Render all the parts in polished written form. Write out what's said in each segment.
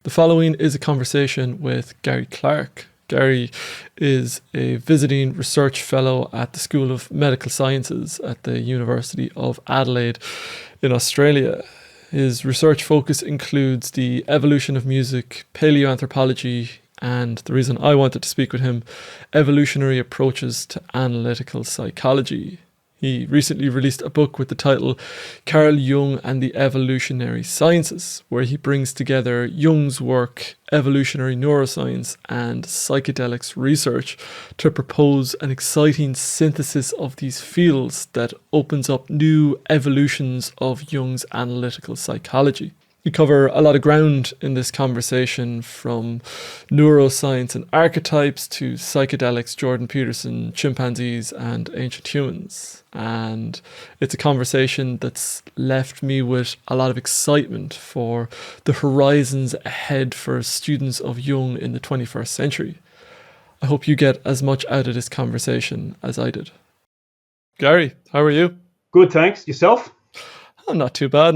The following is a conversation with Gary Clark. Gary is a visiting research fellow at the School of Medical Sciences at the University of Adelaide in Australia. His research focus includes the evolution of music, paleoanthropology, and the reason I wanted to speak with him, evolutionary approaches to analytical psychology. He recently released a book with the title Carl Jung and the Evolutionary Sciences, where he brings together Jung's work, evolutionary neuroscience, and psychedelics research to propose an exciting synthesis of these fields that opens up new evolutions of Jung's analytical psychology. We cover a lot of ground in this conversation, from neuroscience and archetypes to psychedelics, Jordan Peterson, chimpanzees, and ancient humans. And it's a conversation that's left me with a lot of excitement for the horizons ahead for students of Jung in the 21st century. I hope you get as much out of this conversation as I did. Gary, how are you? Good, thanks. Yourself? Oh, not too bad.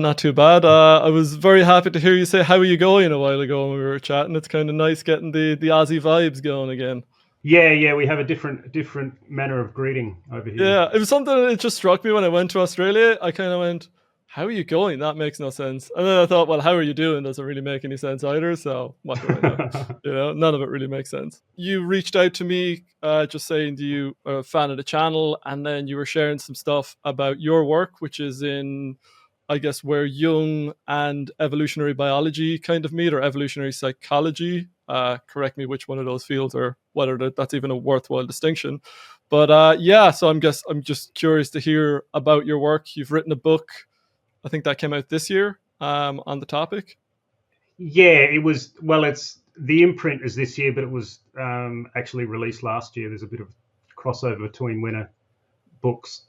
I was very happy to hear you say, how are you going, a while ago when we were chatting. It's kind of nice getting the Aussie vibes going again. Yeah, we have a different manner of greeting over here. Yeah, it was something that just struck me when I went to Australia. I kind of went, how are you going? That makes no sense. And then I thought, well, how are you doing? Doesn't really make any sense either. So what do I know? None of it really makes sense. You reached out to me just saying you are a fan of the channel, and then you were sharing some stuff about your work, which is in, I guess, where Jung and evolutionary biology kind of meet, or evolutionary psychology. Correct me which one of those fields, or whether that's even a worthwhile distinction. But so I'm just curious to hear about your work. You've written a book, I think that came out this year, on the topic. Yeah, it was. Well, it's the imprint is this year, but it was actually released last year. There's a bit of crossover between when a book's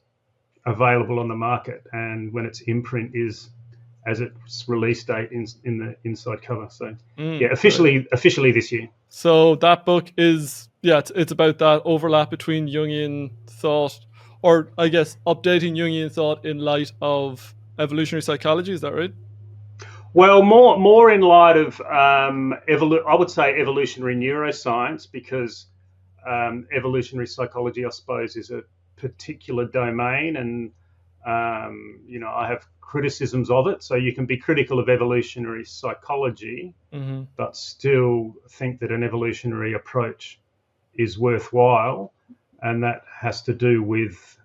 available on the market and when its imprint is as its release date in the inside cover. So officially this year. So that book is it's about that overlap between Jungian thought, or I guess updating Jungian thought in light of evolutionary psychology. Is that right? Well, more in light of I would say evolutionary neuroscience, because evolutionary psychology, I suppose, is a particular domain, and I have criticisms of it. So you can be critical of evolutionary psychology, but still think that an evolutionary approach is worthwhile, and that has to do with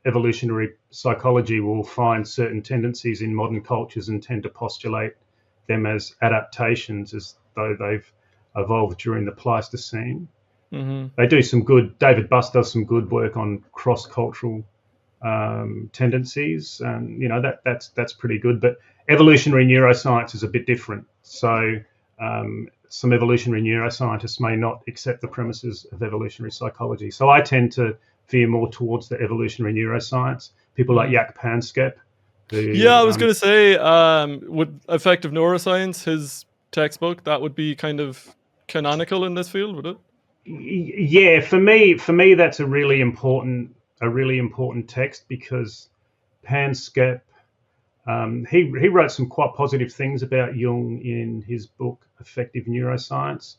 evolutionary psychology will find certain tendencies in modern cultures and tend to postulate them as adaptations, as though they've evolved during the Pleistocene. They do some good. David Buss does some good work on cross-cultural tendencies, and that's pretty good. But evolutionary neuroscience is a bit different. So some evolutionary neuroscientists may not accept the premises of evolutionary psychology. So I tend to veer more towards the evolutionary neuroscience. People like Jaak Panksepp. I was going to say, would Affective Neuroscience, his textbook, that would be kind of canonical in this field, would it? Yeah, for me, that's a really important text, because Panksepp, he wrote some quite positive things about Jung in his book Affective Neuroscience,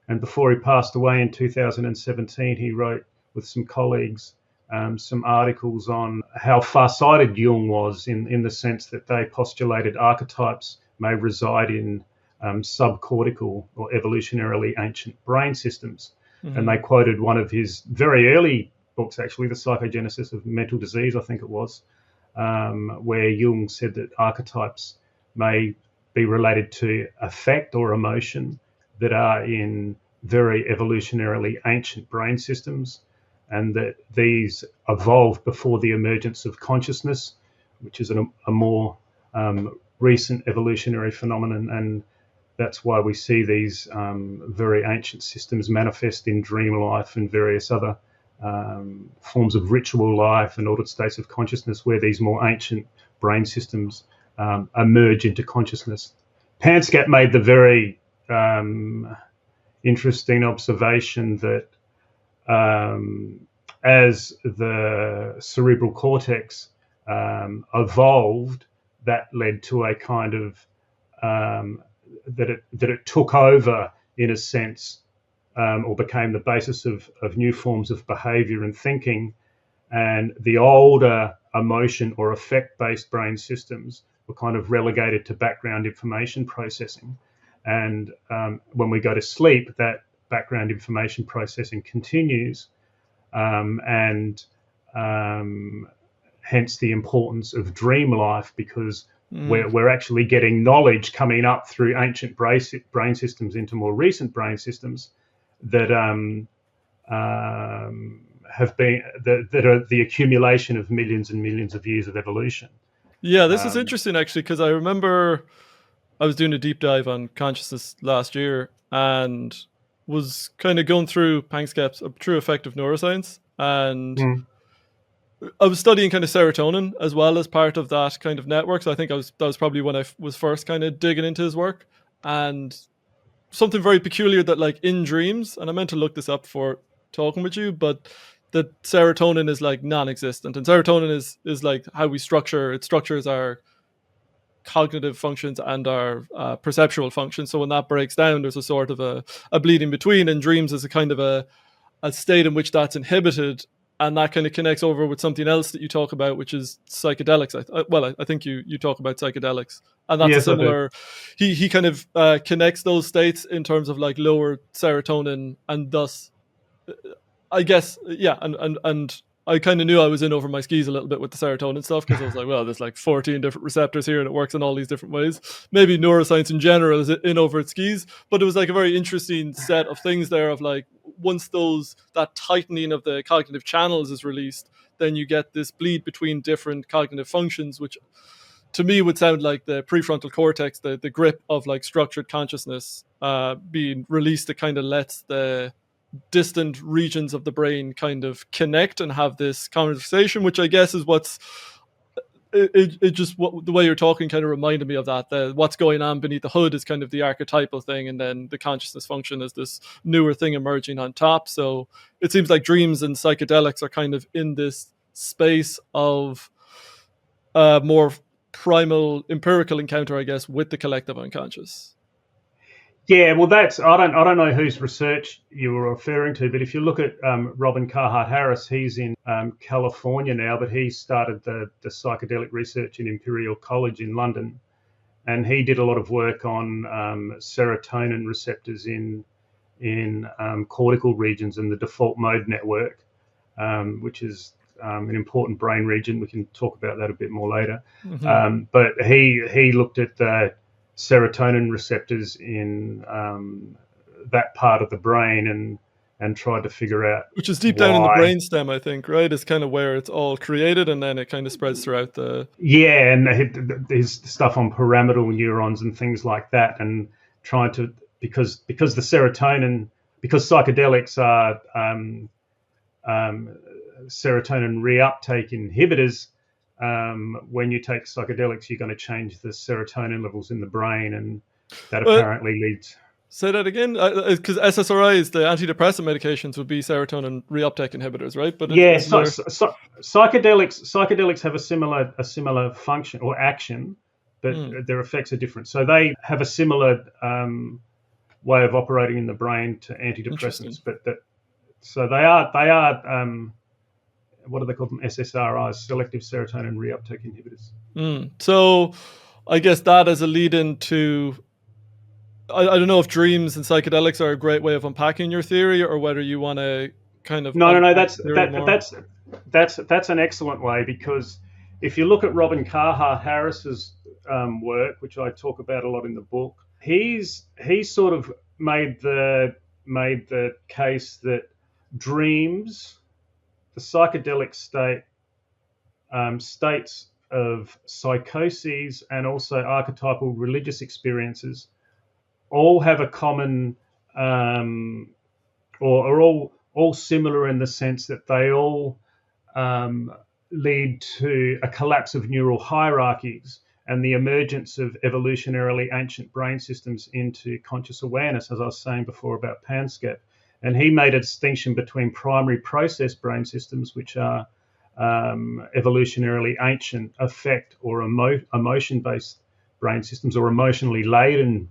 and before he passed away in 2017, he wrote with some colleagues some articles on how far-sighted Jung was in the sense that they postulated archetypes may reside in subcortical or evolutionarily ancient brain systems. And they quoted one of his very early books, actually, The Psychogenesis of Mental Disease, I think it was, where Jung said that archetypes may be related to affect or emotion that are in very evolutionarily ancient brain systems, and that these evolved before the emergence of consciousness, which is a more recent evolutionary phenomenon. And that's why we see these very ancient systems manifest in dream life and various other forms of ritual life and altered states of consciousness, where these more ancient brain systems emerge into consciousness. Panksepp made the very interesting observation that as the cerebral cortex evolved, that led to a kind of that it took over in a sense, or became the basis of new forms of behavior and thinking, and the older emotion or affect-based brain systems were kind of relegated to background information processing. And when we go to sleep, that background information processing continues, and hence the importance of dream life, because we're actually getting knowledge coming up through ancient brain systems into more recent brain systems that have been that are the accumulation of millions and millions of years of evolution. Yeah, this is interesting actually, because I remember I was doing a deep dive on consciousness last year and was kind of going through Panksepp's True Affective Neuroscience, and I was studying kind of serotonin as well as part of that kind of network. So I think that was probably when I was first kind of digging into his work, and something very peculiar that, like, in dreams, and I meant to look this up before talking with you, but that serotonin is like non-existent, and serotonin is like how we structures our cognitive functions and our perceptual functions. So when that breaks down, there's a sort of a bleeding between, and dreams is a kind of a state in which that's inhibited, and that kind of connects over with something else that you talk about, which is psychedelics. I think you talk about psychedelics, and that's Yes, a similar. He kind of connects those states in terms of like lower serotonin, and thus, I guess, yeah, and I kind of knew I was in over my skis a little bit with the serotonin stuff, because I was like, well, there's like 14 different receptors here and it works in all these different ways. Maybe neuroscience in general is in over its skis, but it was like a very interesting set of things there of like, once that tightening of the cognitive channels is released, then you get this bleed between different cognitive functions, which to me would sound like the prefrontal cortex, the grip of like structured consciousness being released. It kind of lets the distant regions of the brain kind of connect and have this conversation, which I guess is it just what the way you're talking kind of reminded me of that. What's going on beneath the hood is kind of the archetypal thing, and then the consciousness function is this newer thing emerging on top. So it seems like dreams and psychedelics are kind of in this space of more primal empirical encounter, I guess, with the collective unconscious. Yeah, well, I don't know whose research you were referring to, but if you look at Robin Carhart-Harris, he's in California now, but he started the psychedelic research in Imperial College in London, and he did a lot of work on serotonin receptors in cortical regions and the default mode network, which is an important brain region. We can talk about that a bit more later. Mm-hmm. But he looked at the serotonin receptors in that part of the brain and tried to figure out, which is deep down in the brainstem, I think, right? It's kind of where it's all created, and then it kind of spreads throughout the... Yeah, and there's stuff on pyramidal neurons and things like that, and trying to, because the serotonin, because psychedelics are serotonin reuptake inhibitors, when you take psychedelics, you're going to change the serotonin levels in the brain, and that apparently leads... Say that again, because SSRIs, the antidepressant medications, would be serotonin reuptake inhibitors, right? But psychedelics have a similar function or action, but their effects are different. So they have a similar way of operating in the brain to antidepressants, so they are what do they call them? SSRIs, selective serotonin reuptake inhibitors. So I guess that as a lead into, I don't know if dreams and psychedelics are a great way of unpacking your theory, or whether you want to kind of... No, that's an excellent way, because if you look at Robin Carhart-Harris's work, which I talk about a lot in the book, he sort of made the case that dreams, the psychedelic states of psychoses and also archetypal religious experiences all have a common, or are all similar in the sense that they all lead to a collapse of neural hierarchies and the emergence of evolutionarily ancient brain systems into conscious awareness, as I was saying before about Panksepp. And he made a distinction between primary process brain systems, which are evolutionarily ancient affect or emotion-based brain systems, or emotionally laden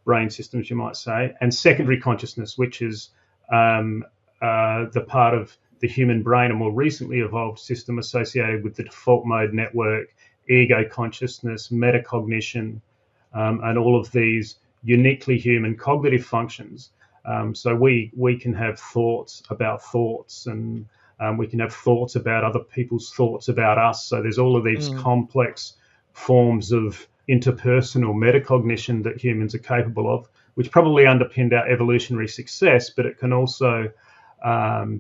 brain systems, you might say, and secondary consciousness, which is the part of the human brain, a more recently evolved system associated with the default mode network, ego consciousness, metacognition, and all of these uniquely human cognitive functions. So we can have thoughts about thoughts, and we can have thoughts about other people's thoughts about us. So there's all of these complex forms of interpersonal metacognition that humans are capable of, which probably underpinned our evolutionary success, but it can also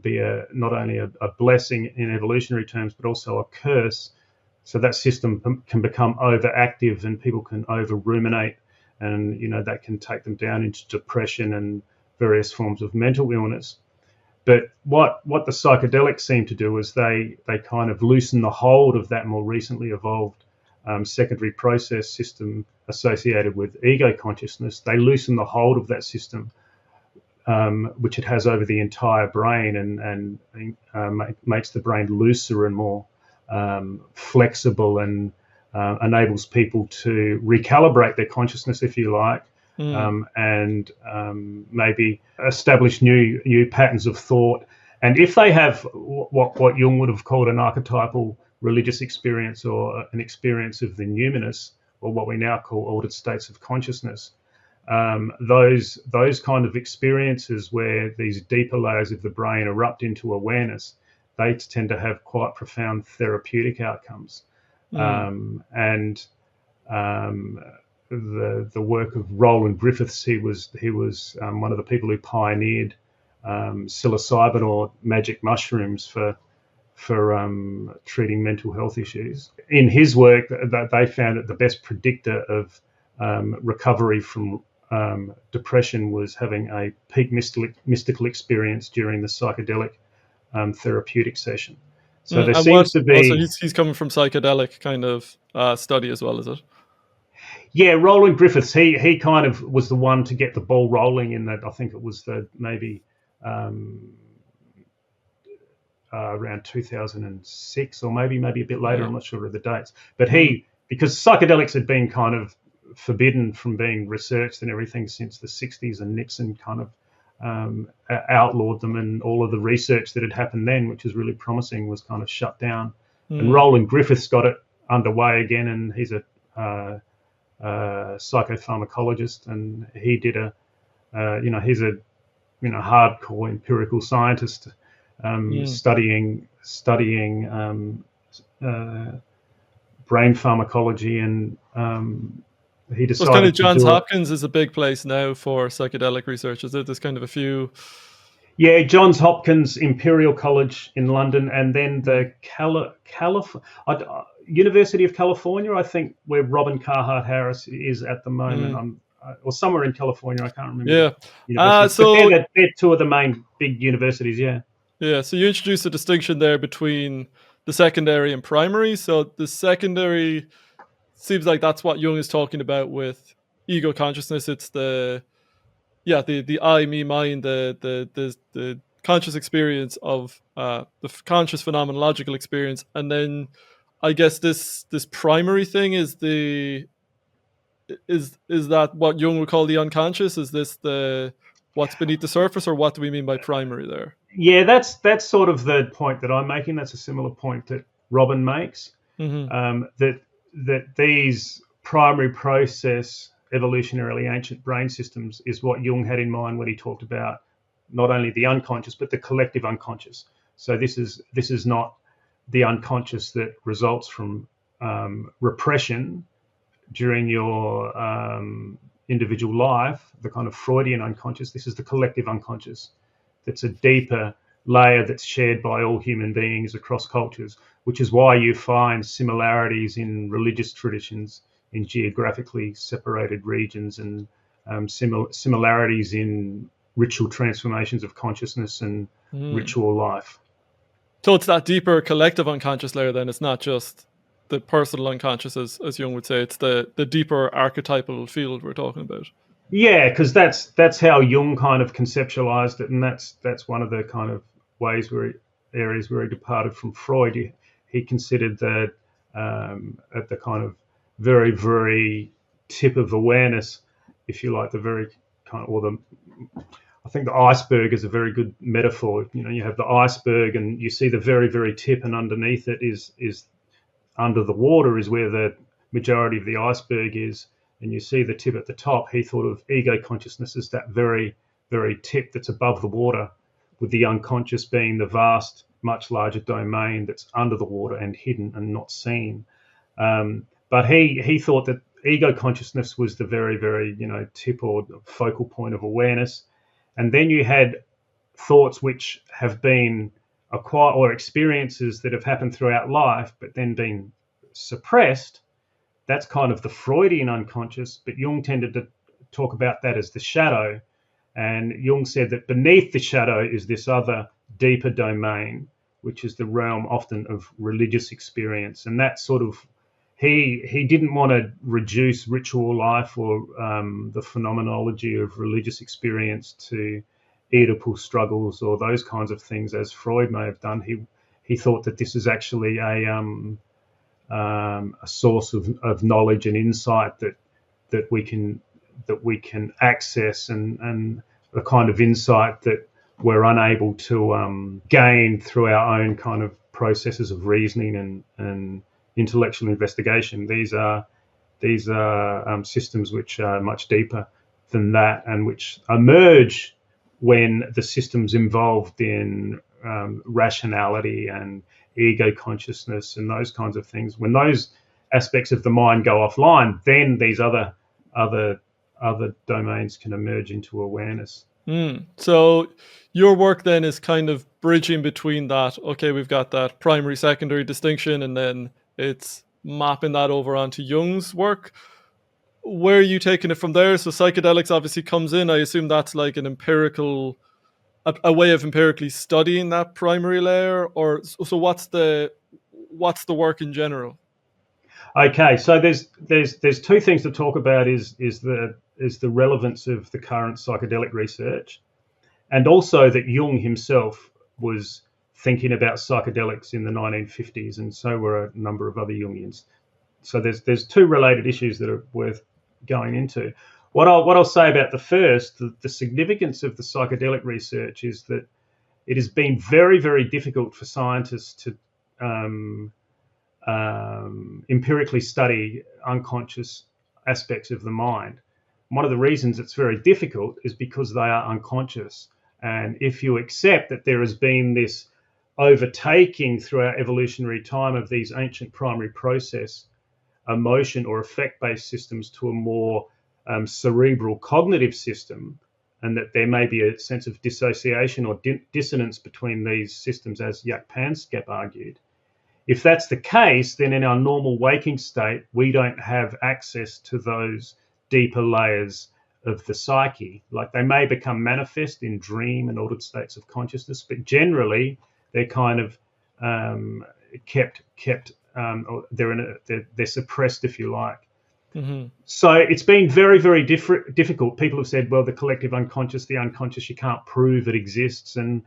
be not only a blessing in evolutionary terms, but also a curse. So that system can become overactive, and people can over ruminate, and that can take them down into depression and various forms of mental illness. But what the psychedelics seem to do is they kind of loosen the hold of that more recently evolved secondary process system associated with ego consciousness. They loosen the hold of that system, which it has over the entire brain, and makes the brain looser and more flexible, and enables people to recalibrate their consciousness, if you like, and maybe establish new patterns of thought. And if they have what Jung would have called an archetypal religious experience, or an experience of the numinous, or what we now call altered states of consciousness, those kind of experiences where these deeper layers of the brain erupt into awareness, they tend to have quite profound therapeutic outcomes. And the work of Roland Griffiths, he was one of the people who pioneered psilocybin, or magic mushrooms, for treating mental health issues. In his work, they found that the best predictor of recovery from depression was having a peak mystical experience during the psychedelic therapeutic session. So there seems to be... Also, he's coming from psychedelic kind of study as well, is it? Yeah, Roland Griffiths, he kind of was the one to get the ball rolling in that. I think it was maybe around 2006, or maybe a bit later. I'm not sure of the dates. But because psychedelics had been kind of forbidden from being researched and everything since the 60s, and Nixon kind of outlawed them, and all of the research that had happened then, which was really promising, was kind of shut down. And Roland Griffiths got it underway again, and he's a psychopharmacologist, and he did he's a hardcore empirical scientist, studying brain pharmacology, and he decided. So kind of Johns Hopkins is a big place now for psychedelic research, is it? There's kind of a few. Yeah, Johns Hopkins, Imperial College in London, and then the University of California, I think, where Robin Carhart Harris is at the moment. Or somewhere in California, I can't remember. Yeah. They're two of the main big universities. Yeah. Yeah. So you introduced a distinction there between the secondary and primary. So the secondary seems like that's what Jung is talking about with ego consciousness. It's the I, me, mine, the conscious experience of the conscious phenomenological experience, and then I guess this primary thing is that what Jung would call the unconscious? Is this the what's beneath the surface, or what do we mean by primary there? Yeah, that's sort of the point that I'm making. That's a similar point that Robin makes. That these primary process evolutionarily ancient brain systems is what Jung had in mind when he talked about not only the unconscious but the collective unconscious. So this is not the unconscious that results from repression during your individual life, the kind of Freudian unconscious. This is the collective unconscious. That's a deeper layer that's shared by all human beings across cultures, which is why you find similarities in religious traditions in geographically separated regions, and similarities in ritual transformations of consciousness and ritual life. So it's that deeper collective unconscious layer then. It's not just the personal unconscious, as Jung would say. It's the deeper archetypal field we're talking about. Yeah, because that's how Jung kind of conceptualized it, and that's one of the kind of areas where he departed from Freud. He considered that at the kind of very, very tip of awareness, if you like, the very kind of, or the, I think the iceberg is a very good metaphor. You know, you have the iceberg and you see the very, very tip, and underneath it is under the water is where the majority of the iceberg is, and you see the tip at the top. He thought of ego consciousness as that very, very tip that's above the water, with the unconscious being the vast, much larger domain that's under the water and hidden and not seen. But he thought that ego consciousness was the very, very, tip or focal point of awareness. And then you had thoughts which have been acquired, or experiences that have happened throughout life, but then been suppressed. That's kind of the Freudian unconscious, but Jung tended to talk about that as the shadow. And Jung said that beneath the shadow is this other deeper domain, which is the realm often of religious experience. And that sort of, he didn't want to reduce ritual life or the phenomenology of religious experience to Oedipal struggles or those kinds of things, as Freud may have done. He thought that this is actually a source of knowledge and insight that we can access, and the kind of insight that we're unable to gain through our own kind of processes of reasoning and intellectual investigation. These are systems which are much deeper than that, and which emerge when the systems involved in rationality and ego consciousness and those kinds of things, when those aspects of the mind go offline, then these other domains can emerge into awareness. So your work then is kind of bridging between that. Okay, we've got that primary secondary distinction, and then it's mapping that over onto Jung's work. Where are you taking it from there? So psychedelics obviously comes in. I assume that's like an empirical, a way of empirically studying that primary layer, or so what's the work in general? Okay, so there's two things to talk about. Is the relevance of the current psychedelic research, and also that Jung himself was thinking about psychedelics in the 1950s, and so were a number of other Jungians. So there's two related issues that are worth going into. What I'll say about the first, the significance of the psychedelic research is that it has been very, very difficult for scientists to empirically study unconscious aspects of the mind. One of the reasons it's very difficult is because they are unconscious. And if you accept that there has been this overtaking throughout evolutionary time of these ancient primary process, emotion or effect-based systems to a more cerebral cognitive system, and that there may be a sense of dissociation or dissonance between these systems, as Jaak Panksepp argued. If that's the case, then in our normal waking state, we don't have access to those deeper layers of the psyche. Like, they may become manifest in dream and altered states of consciousness, but generally they're kind of kept. They're suppressed, if you like. Mm-hmm. So it's been very, very difficult. People have said, well, the collective unconscious, the unconscious, you can't prove it exists, and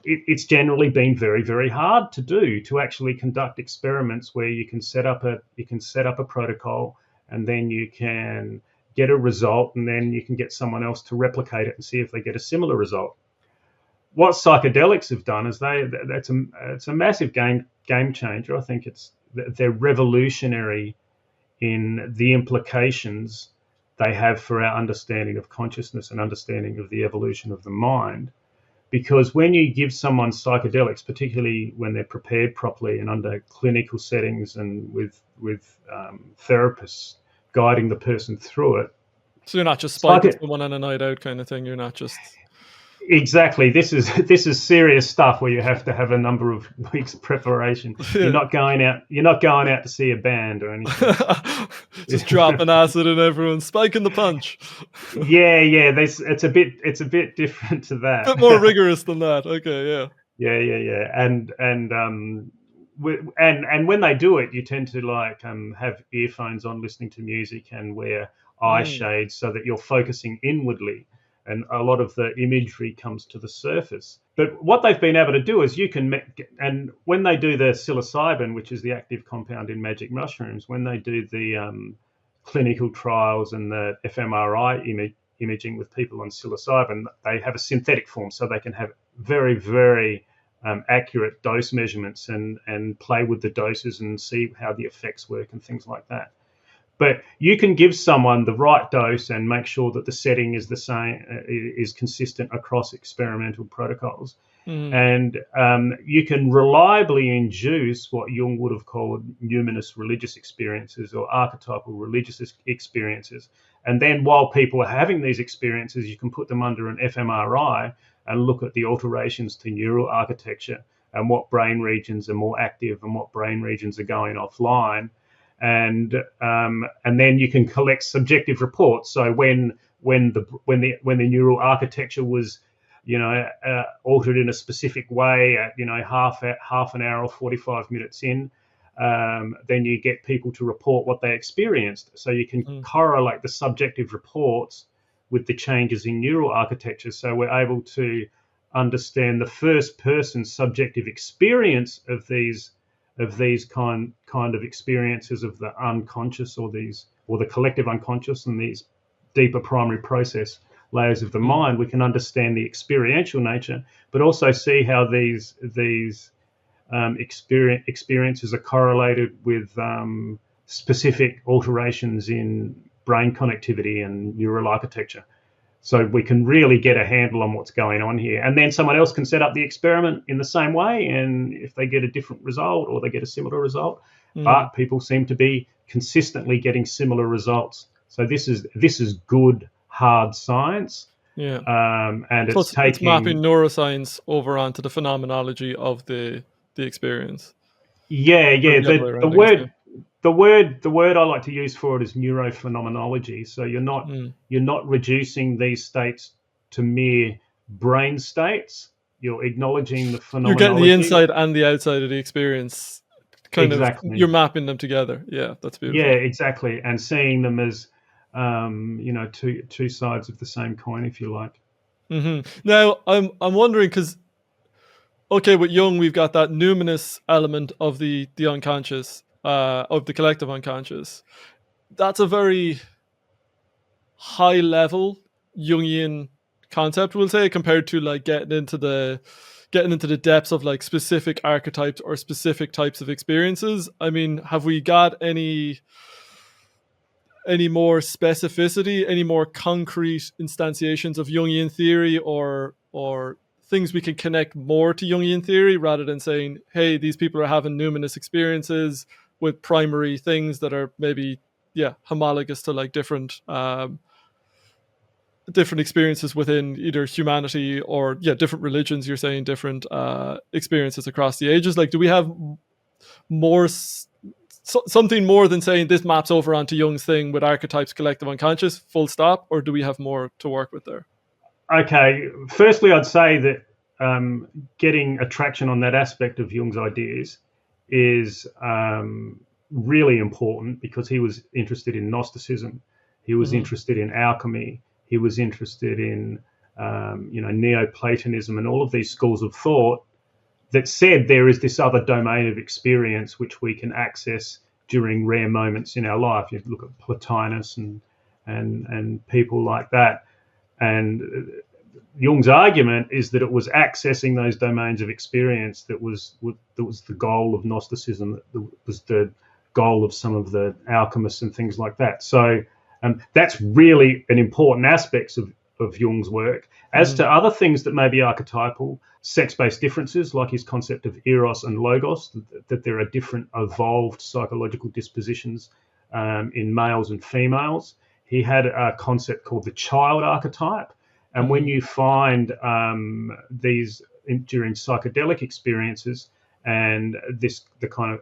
it's generally been very, very hard to do, to actually conduct experiments where you can set up a protocol, and then you can get a result, and then you can get someone else to replicate it and see if they get a similar result. What psychedelics have done is it's a massive game changer. I think they're revolutionary in the implications they have for our understanding of consciousness and understanding of the evolution of the mind. Because when you give someone psychedelics, particularly when they're prepared properly and under clinical settings and with therapists guiding the person through it. So you're not just spiking someone on a night out kind of thing. You're not just... Exactly. This is serious stuff where you have to have a number of weeks preparation. Yeah. You're not going out to see a band or anything. Just dropping acid and everyone spiking the punch. Yeah. It's a bit different to that. A bit more rigorous than that. Okay, yeah. Yeah. And when they do it, you tend to have earphones on, listening to music, and wear eye shades so that you're focusing inwardly. And a lot of the imagery comes to the surface. But what they've been able to do is and when they do the psilocybin, which is the active compound in magic mushrooms, when they do the clinical trials and the fMRI imaging with people on psilocybin, they have a synthetic form, so they can have very, very accurate dose measurements and play with the doses and see how the effects work and things like that. But you can give someone the right dose and make sure that the setting is the same, is consistent across experimental protocols. And you can reliably induce what Jung would have called numinous religious experiences or archetypal religious experiences. And then while people are having these experiences, you can put them under an fMRI and look at the alterations to neural architecture and what brain regions are more active and what brain regions are going offline. And then you can collect subjective reports. So when the neural architecture was altered in a specific way at half an hour or 45 minutes in, then you get people to report what they experienced. So you can correlate the subjective reports with the changes in neural architecture. So we're able to understand the first person subjective experience of these kind of experiences of the unconscious or the collective unconscious and these deeper primary process layers of the mind. We can understand the experiential nature, but also see how these experiences are correlated with specific alterations in brain connectivity and neural architecture. So we can really get a handle on what's going on here. And then someone else can set up the experiment in the same way, and if they get a different result or they get a similar result, but people seem to be consistently getting similar results. So this is good hard science. Yeah. And it's mapping neuroscience over onto the phenomenology of the experience. Yeah. The word I like to use for it is neurophenomenology. So you're not reducing these states to mere brain states. You're acknowledging the phenomenology. You're getting the inside and the outside of the experience. Exactly. You're mapping them together. Yeah, that's beautiful. Yeah, exactly. And seeing them as two sides of the same coin, if you like. Now, I'm wondering because, okay, with Jung, we've got that numinous element of the unconscious, of the collective unconscious. That's a very high level Jungian concept, we'll say, compared to like getting into the depths of like specific archetypes or specific types of experiences. I mean, have we got any more specificity, any more concrete instantiations of Jungian theory or things we can connect more to Jungian theory rather than saying, hey, these people are having numinous experiences with primary things that are maybe, homologous to like different experiences within either humanity or different religions. You're saying different experiences across the ages. Like, do we have more something more than saying this maps over onto Jung's thing with archetypes, collective unconscious, full stop, or do we have more to work with there? Okay, firstly, I'd say that getting attraction on that aspect of Jung's ideas is really important, because he was interested in Gnosticism, he was interested in alchemy, he was interested in Neoplatonism and all of these schools of thought that said there is this other domain of experience which we can access during rare moments in our life. You look at Plotinus and people like that. And Jung's argument is that it was accessing those domains of experience that was the goal of Gnosticism, that was the goal of some of the alchemists and things like that. So that's really an important aspect of Jung's work. As to other things that may be archetypal, sex-based differences, like his concept of eros and logos, that there are different evolved psychological dispositions in males and females. He had a concept called the child archetype. And when you find these during psychedelic experiences, and the kind of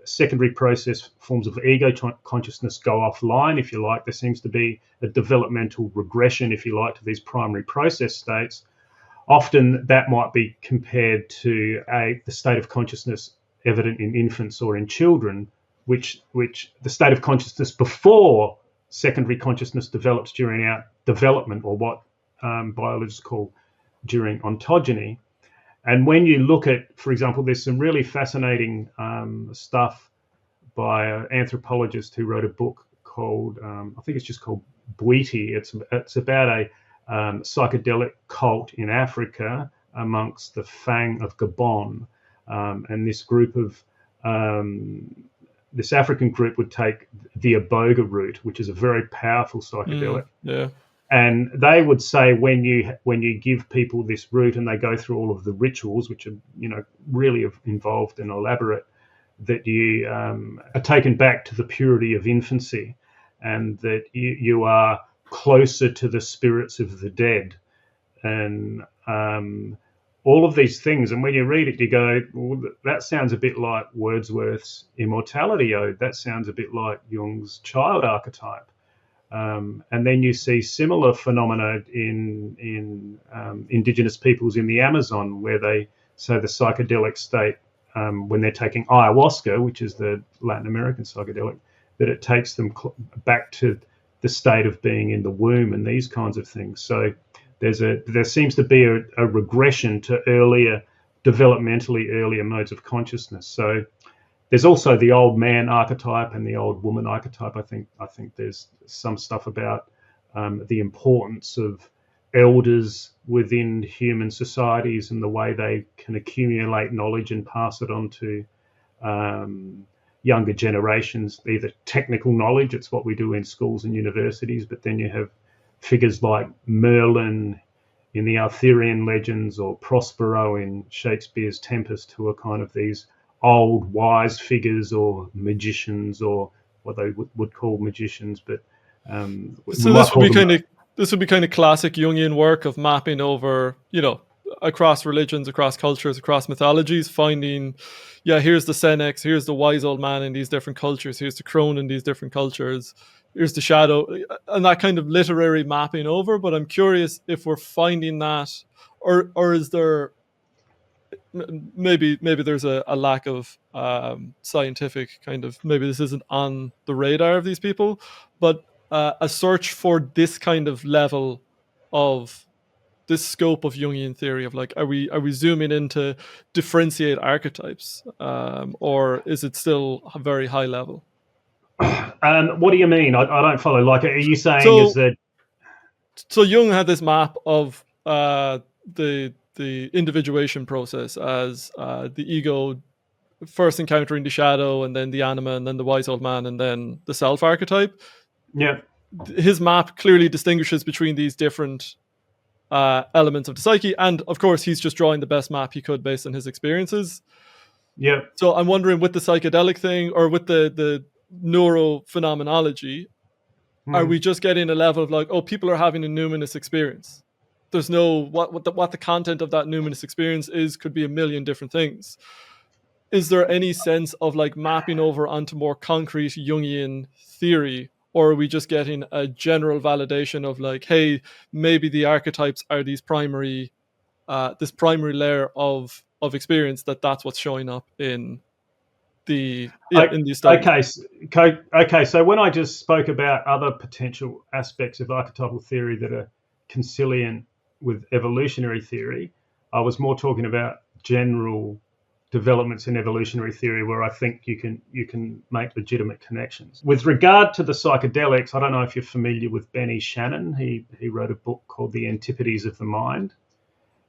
secondary process forms of ego consciousness go offline, if you like, there seems to be a developmental regression, if you like, to these primary process states. Often that might be compared to the state of consciousness evident in infants or in children, which the state of consciousness before secondary consciousness develops during our development, or what biologists call during ontogeny. And when you look at, for example, there's some really fascinating stuff by an anthropologist who wrote a book called, I think it's just called Bwiti. It's about a psychedelic cult in Africa amongst the Fang of Gabon, and this group of this African group would take the iboga root, which is a very powerful psychedelic. Yeah. And they would say when you give people this root and they go through all of the rituals, which are really involved and elaborate, that you are taken back to the purity of infancy, and that you are closer to the spirits of the dead, and all of these things. And when you read it, you go, well, that sounds a bit like Wordsworth's Immortality Ode. That sounds a bit like Jung's child archetype. And then you see similar phenomena in indigenous peoples in the Amazon, where they say the psychedelic state, when they're taking ayahuasca, which is the Latin American psychedelic, that it takes them back to the state of being in the womb and these kinds of things. So there seems to be a regression to developmentally earlier modes of consciousness. So there's also the old man archetype and the old woman archetype. I think there's some stuff about the importance of elders within human societies and the way they can accumulate knowledge and pass it on to younger generations, either technical knowledge, it's what we do in schools and universities, but then you have figures like Merlin in the Arthurian legends, or Prospero in Shakespeare's Tempest, who are kind of these old wise figures or magicians, or what they would call magicians. But so this would be kind of classic Jungian work of mapping over, across religions, across cultures, across mythologies, finding, here's the Senex, here's the wise old man in these different cultures, here's the crone in these different cultures, here's the shadow, and that kind of literary mapping over. But I'm curious if we're finding that, or is there maybe there's a lack of scientific kind of, maybe this isn't on the radar of these people, but a search for this kind of level of this scope of Jungian theory of like, are we zooming in to differentiate archetypes, or is it still a very high level? What do you mean? I don't follow. Like, are you saying so Jung had this map of the individuation process as the ego first encountering the shadow, and then the anima, and then the wise old man, and then the self archetype. Yeah. His map clearly distinguishes between these different elements of the psyche, and of course he's just drawing the best map he could based on his experiences. Yeah. So I'm wondering, with the psychedelic thing, or with the neurophenomenology, are we just getting a level of like, oh, people are having a numinous experience? There's no what the content of that numinous experience is, could be a million different things. Is there any sense of like mapping over onto more concrete Jungian theory, or are we just getting a general validation of like, hey, maybe the archetypes are these primary layer of experience, that's what's showing up in in these studies? Okay. So when I just spoke about other potential aspects of archetypal theory that are conciliant with evolutionary theory, I was more talking about general developments in evolutionary theory where I think you can make legitimate connections. With regard to the psychedelics, I don't know if you're familiar with Benny Shannon. He wrote a book called The Antipodes of the Mind.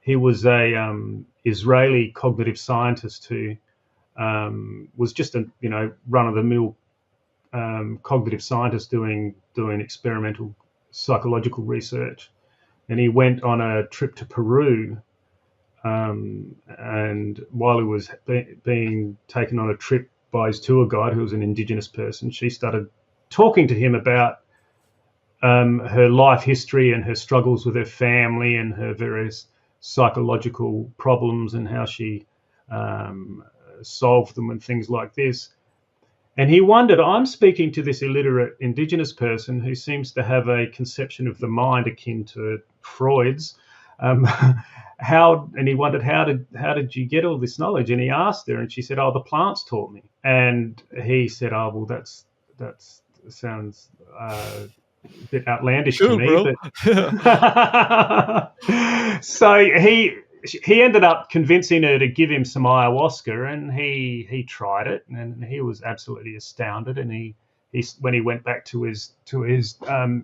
He was a Israeli cognitive scientist who was just a run-of-the-mill cognitive scientist doing experimental psychological research. And he went on a trip to Peru, and while he was being taken on a trip by his tour guide, who was an indigenous person, she started talking to him about her life history and her struggles with her family and her various psychological problems and how she solved them and things like this. And he wondered, I'm speaking to this illiterate indigenous person who seems to have a conception of the mind akin to Freud's. And he wondered, how did you get all this knowledge? And he asked her, and she said, "Oh, the plants taught me." And he said, "Oh, well, that sounds a bit outlandish to me." Bro. But so he ended up convincing her to give him some ayahuasca, and he tried it, and he was absolutely astounded, and he when he went back to his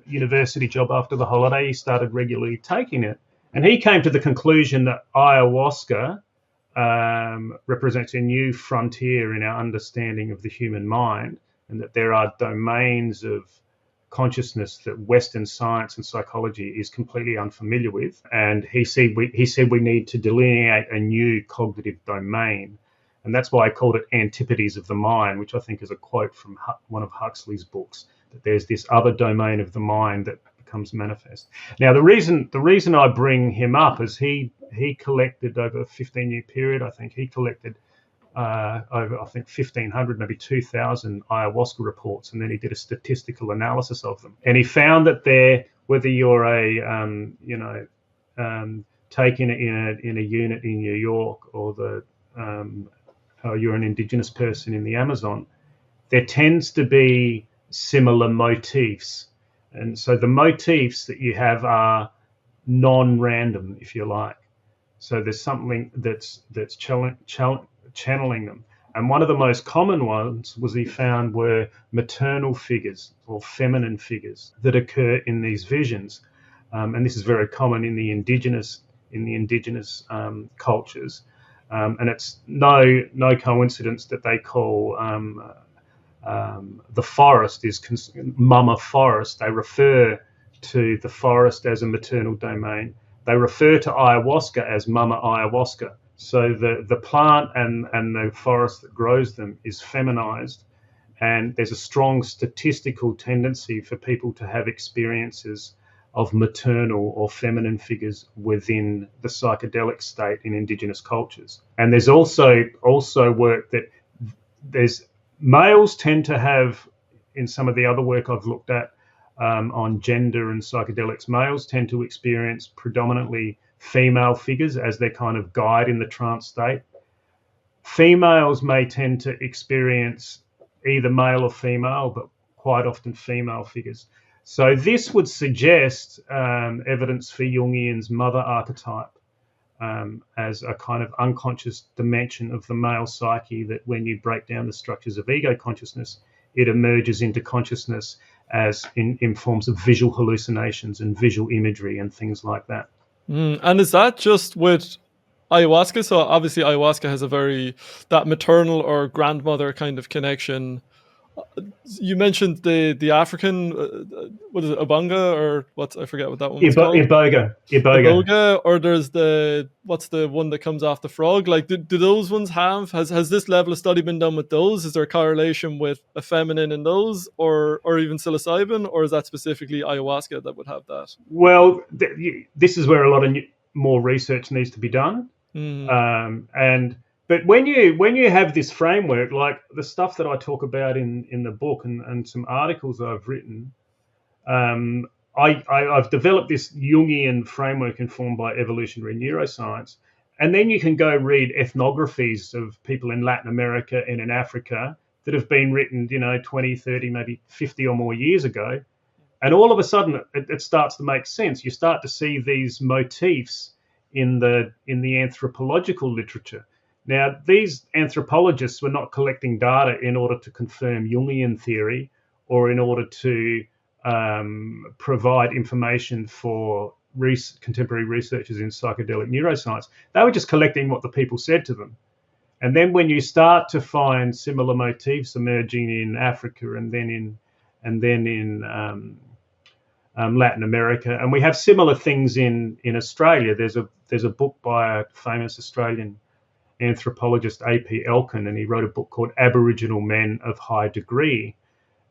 university job after the holiday, he started regularly taking it, and he came to the conclusion that ayahuasca represents a new frontier in our understanding of the human mind, and that there are domains of consciousness that Western science and psychology is completely unfamiliar with. And he said we need to delineate a new cognitive domain. And that's why I called it Antipodes of the Mind, which I think is a quote from one of Huxley's books, that there's this other domain of the mind that becomes manifest. Now, the reason I bring him up is he collected over a 15-year period, I think, he collected over, I think, 1,500, maybe 2,000 ayahuasca reports, and then he did a statistical analysis of them. And he found that whether you're taking it in a unit in New York, or you're an indigenous person in the Amazon, there tends to be similar motifs. And so the motifs that you have are non-random, if you like. So there's something that's channeling them. And one of the most common ones he found were maternal figures or feminine figures that occur in these visions. And this is very common in the indigenous cultures. And it's no coincidence that they call the forest is Mama Forest. They refer to the forest as a maternal domain. They refer to ayahuasca as Mama Ayahuasca. So the plant and the forest that grows them is feminized, and there's a strong statistical tendency for people to have experiences of maternal or feminine figures within the psychedelic state in indigenous cultures. And there's also work that there's males tend to have, in some of the other work I've looked at on gender and psychedelics, males tend to experience predominantly female figures as their kind of guide in the trance state. Females may tend to experience either male or female, but quite often female figures. So this would suggest evidence for Jungian's mother archetype as a kind of unconscious dimension of the male psyche, that when you break down the structures of ego consciousness, it emerges into consciousness as in forms of visual hallucinations and visual imagery and things like that. And is that just with ayahuasca? So obviously ayahuasca has that maternal or grandmother kind of connection. You mentioned the African, what is it, Abanga, or what? I forget what that one was called. Iboga, or there's what's the one that comes off the frog? Like, do those ones has this level of study been done with those? Is there a correlation with a feminine in those, or even psilocybin, or is that specifically ayahuasca that would have that? Well, this is where a lot of more research needs to be done. But when you have this framework, like the stuff that I talk about in the book and some articles I've written, I've developed this Jungian framework informed by evolutionary neuroscience. And then you can go read ethnographies of people in Latin America and in Africa that have been written, 20, 30, maybe 50 or more years ago. And all of a sudden it starts to make sense. You start to see these motifs in the anthropological literature. Now, these anthropologists were not collecting data in order to confirm Jungian theory or in order to provide information for contemporary researchers in psychedelic neuroscience. They were just collecting what the people said to them. And then when you start to find similar motifs emerging in Africa and then in Latin America, and we have similar things in Australia. There's a book by a famous Australian anthropologist, A.P. Elkin, and he wrote a book called Aboriginal Men of High Degree.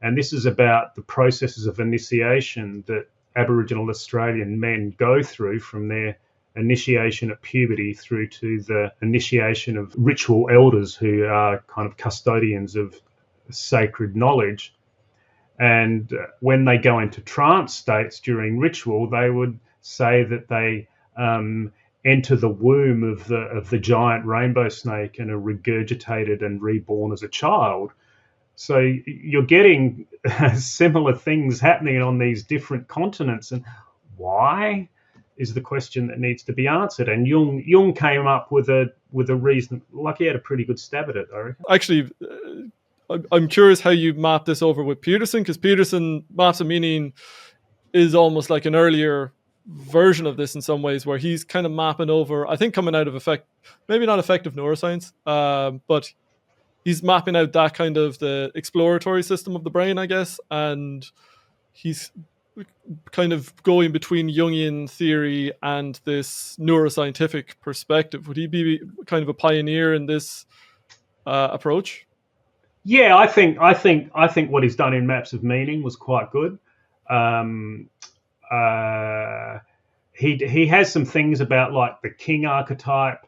And this is about the processes of initiation that Aboriginal Australian men go through, from their initiation at puberty through to the initiation of ritual elders who are kind of custodians of sacred knowledge. And when they go into trance states during ritual, they would say that they enter the womb of the giant rainbow snake and are regurgitated and reborn as a child. So you're getting similar things happening on these different continents. And why is the question that needs to be answered? And Jung came up with a reason, like he had a pretty good stab at it, I reckon. Actually, I'm curious how you map this over with Peterson, because Peterson maps of meaning is almost like an earlier version of this in some ways, where he's kind of mapping over, I think, coming out of maybe not effective neuroscience, but he's mapping out that kind of the exploratory system of the brain, I guess, and he's kind of going between Jungian theory and this neuroscientific perspective. Would he be kind of a pioneer in this approach? Yeah, I think what he's done in Maps of Meaning was quite good. Um, uh, he has some things about like the king archetype,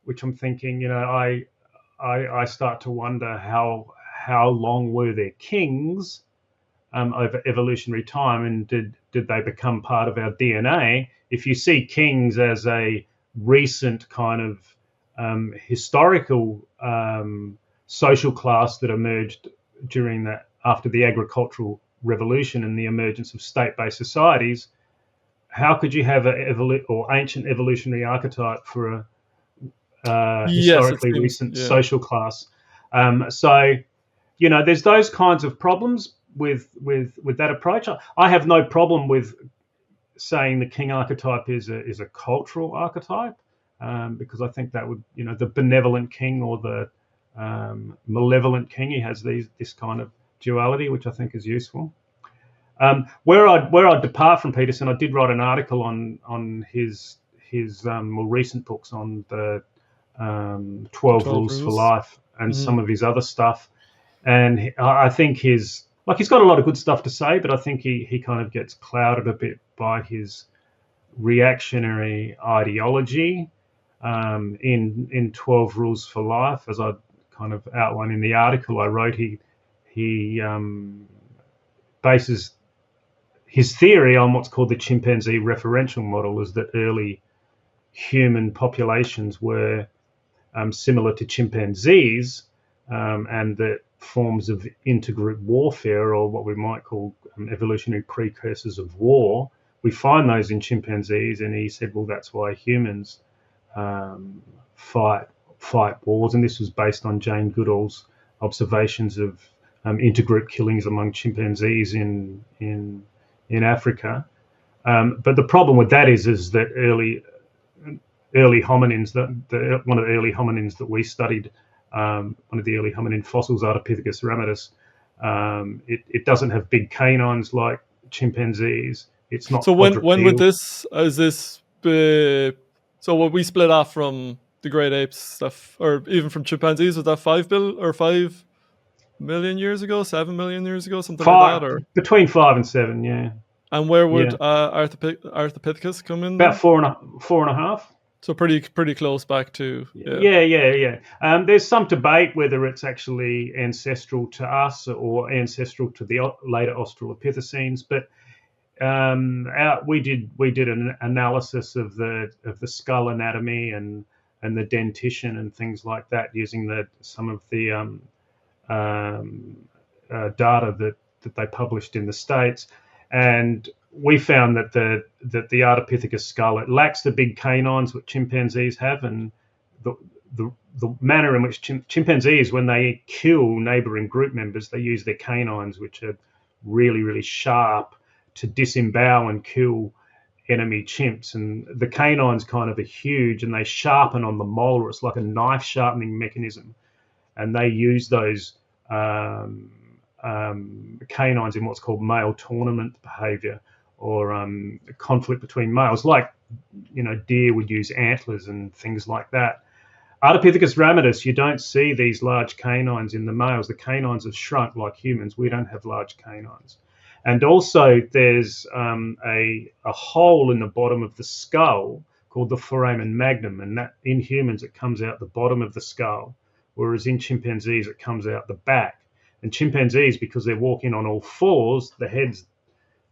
which I'm thinking, I start to wonder how long were there kings over evolutionary time, and did they become part of our DNA? If you see kings as a recent kind of historical social class that emerged during after the agricultural revolution and the emergence of state-based societies, how could you have ancient evolutionary archetype for a Yes, it historically seems. recent Yeah. social class? So, there's those kinds of problems with that approach. I have no problem with saying the king archetype is a cultural archetype, because I think that would, the benevolent king or the malevolent king, he has this kind of duality, which I think is useful. Where I depart from Peterson, I did write an article on his more recent books on the The 12 12 Rules for rules. Life and Mm-hmm. some of his other stuff. And I think he's got a lot of good stuff to say, but I think he kind of gets clouded a bit by his reactionary ideology. In 12 Rules for Life, as I kind of outline in the article I wrote, he bases his theory on what's called the chimpanzee referential model, is that early human populations were similar to chimpanzees, and that forms of intergroup warfare, or what we might call evolutionary precursors of war, we find those in chimpanzees. And he said, well, that's why humans fight wars. And this was based on Jane Goodall's observations of intergroup killings among chimpanzees in Africa. But the problem with that is that early hominins, one of the early hominins that we studied, one of the early hominin fossils, Ardipithecus ramidus, it doesn't have big canines like chimpanzees. It's not So when would quadrupedal. this is this be, so when we split off from the great apes stuff, or even from chimpanzees, was that 5 million years ago, 7 million years ago, something like that? Or Between 5 and 7, yeah, and where would yeah, Arthropithecus come in about then? four and a half. So pretty close back to, yeah. Yeah. There's some debate whether it's actually ancestral to us or ancestral to the later Australopithecines, but we did an analysis of the skull anatomy and the dentition and things like that, using some of the data that they published in the States, and we found that the Ardipithecus skull, it lacks the big canines that chimpanzees have, and the manner in which chimpanzees, when they kill neighboring group members, they use their canines, which are really, really sharp, to disembowel and kill enemy chimps. And the canines kind of are huge, and they sharpen on the molar. It's like a knife sharpening mechanism, and they use those canines in what's called male tournament behavior, or conflict between males, like deer would use antlers and things like that. Ardipithecus ramidus, you don't see these large canines in the males. The canines have shrunk like humans. We don't have large canines. And also there's a hole in the bottom of the skull called the foramen magnum, and that in humans it comes out the bottom of the skull, whereas in chimpanzees it comes out the back. And chimpanzees, because they're walking on all fours, the head's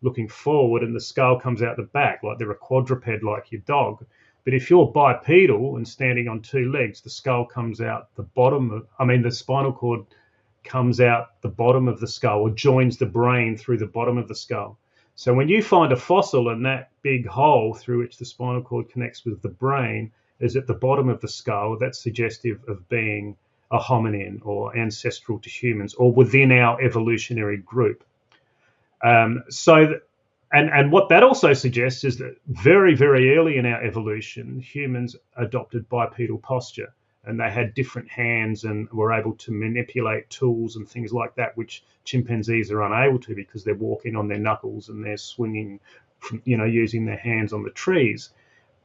looking forward and the skull comes out the back, like they're a quadruped like your dog. But if you're bipedal and standing on two legs, the skull comes out the spinal cord comes out the bottom of the skull, or joins the brain through the bottom of the skull. So when you find a fossil and that big hole through which the spinal cord connects with the brain is at the bottom of the skull, that's suggestive of being a hominin or ancestral to humans or within our evolutionary group. And what that also suggests is that very, very early in our evolution, humans adopted bipedal posture, and they had different hands and were able to manipulate tools and things like that, which chimpanzees are unable to because they're walking on their knuckles and they're swinging, using their hands on the trees.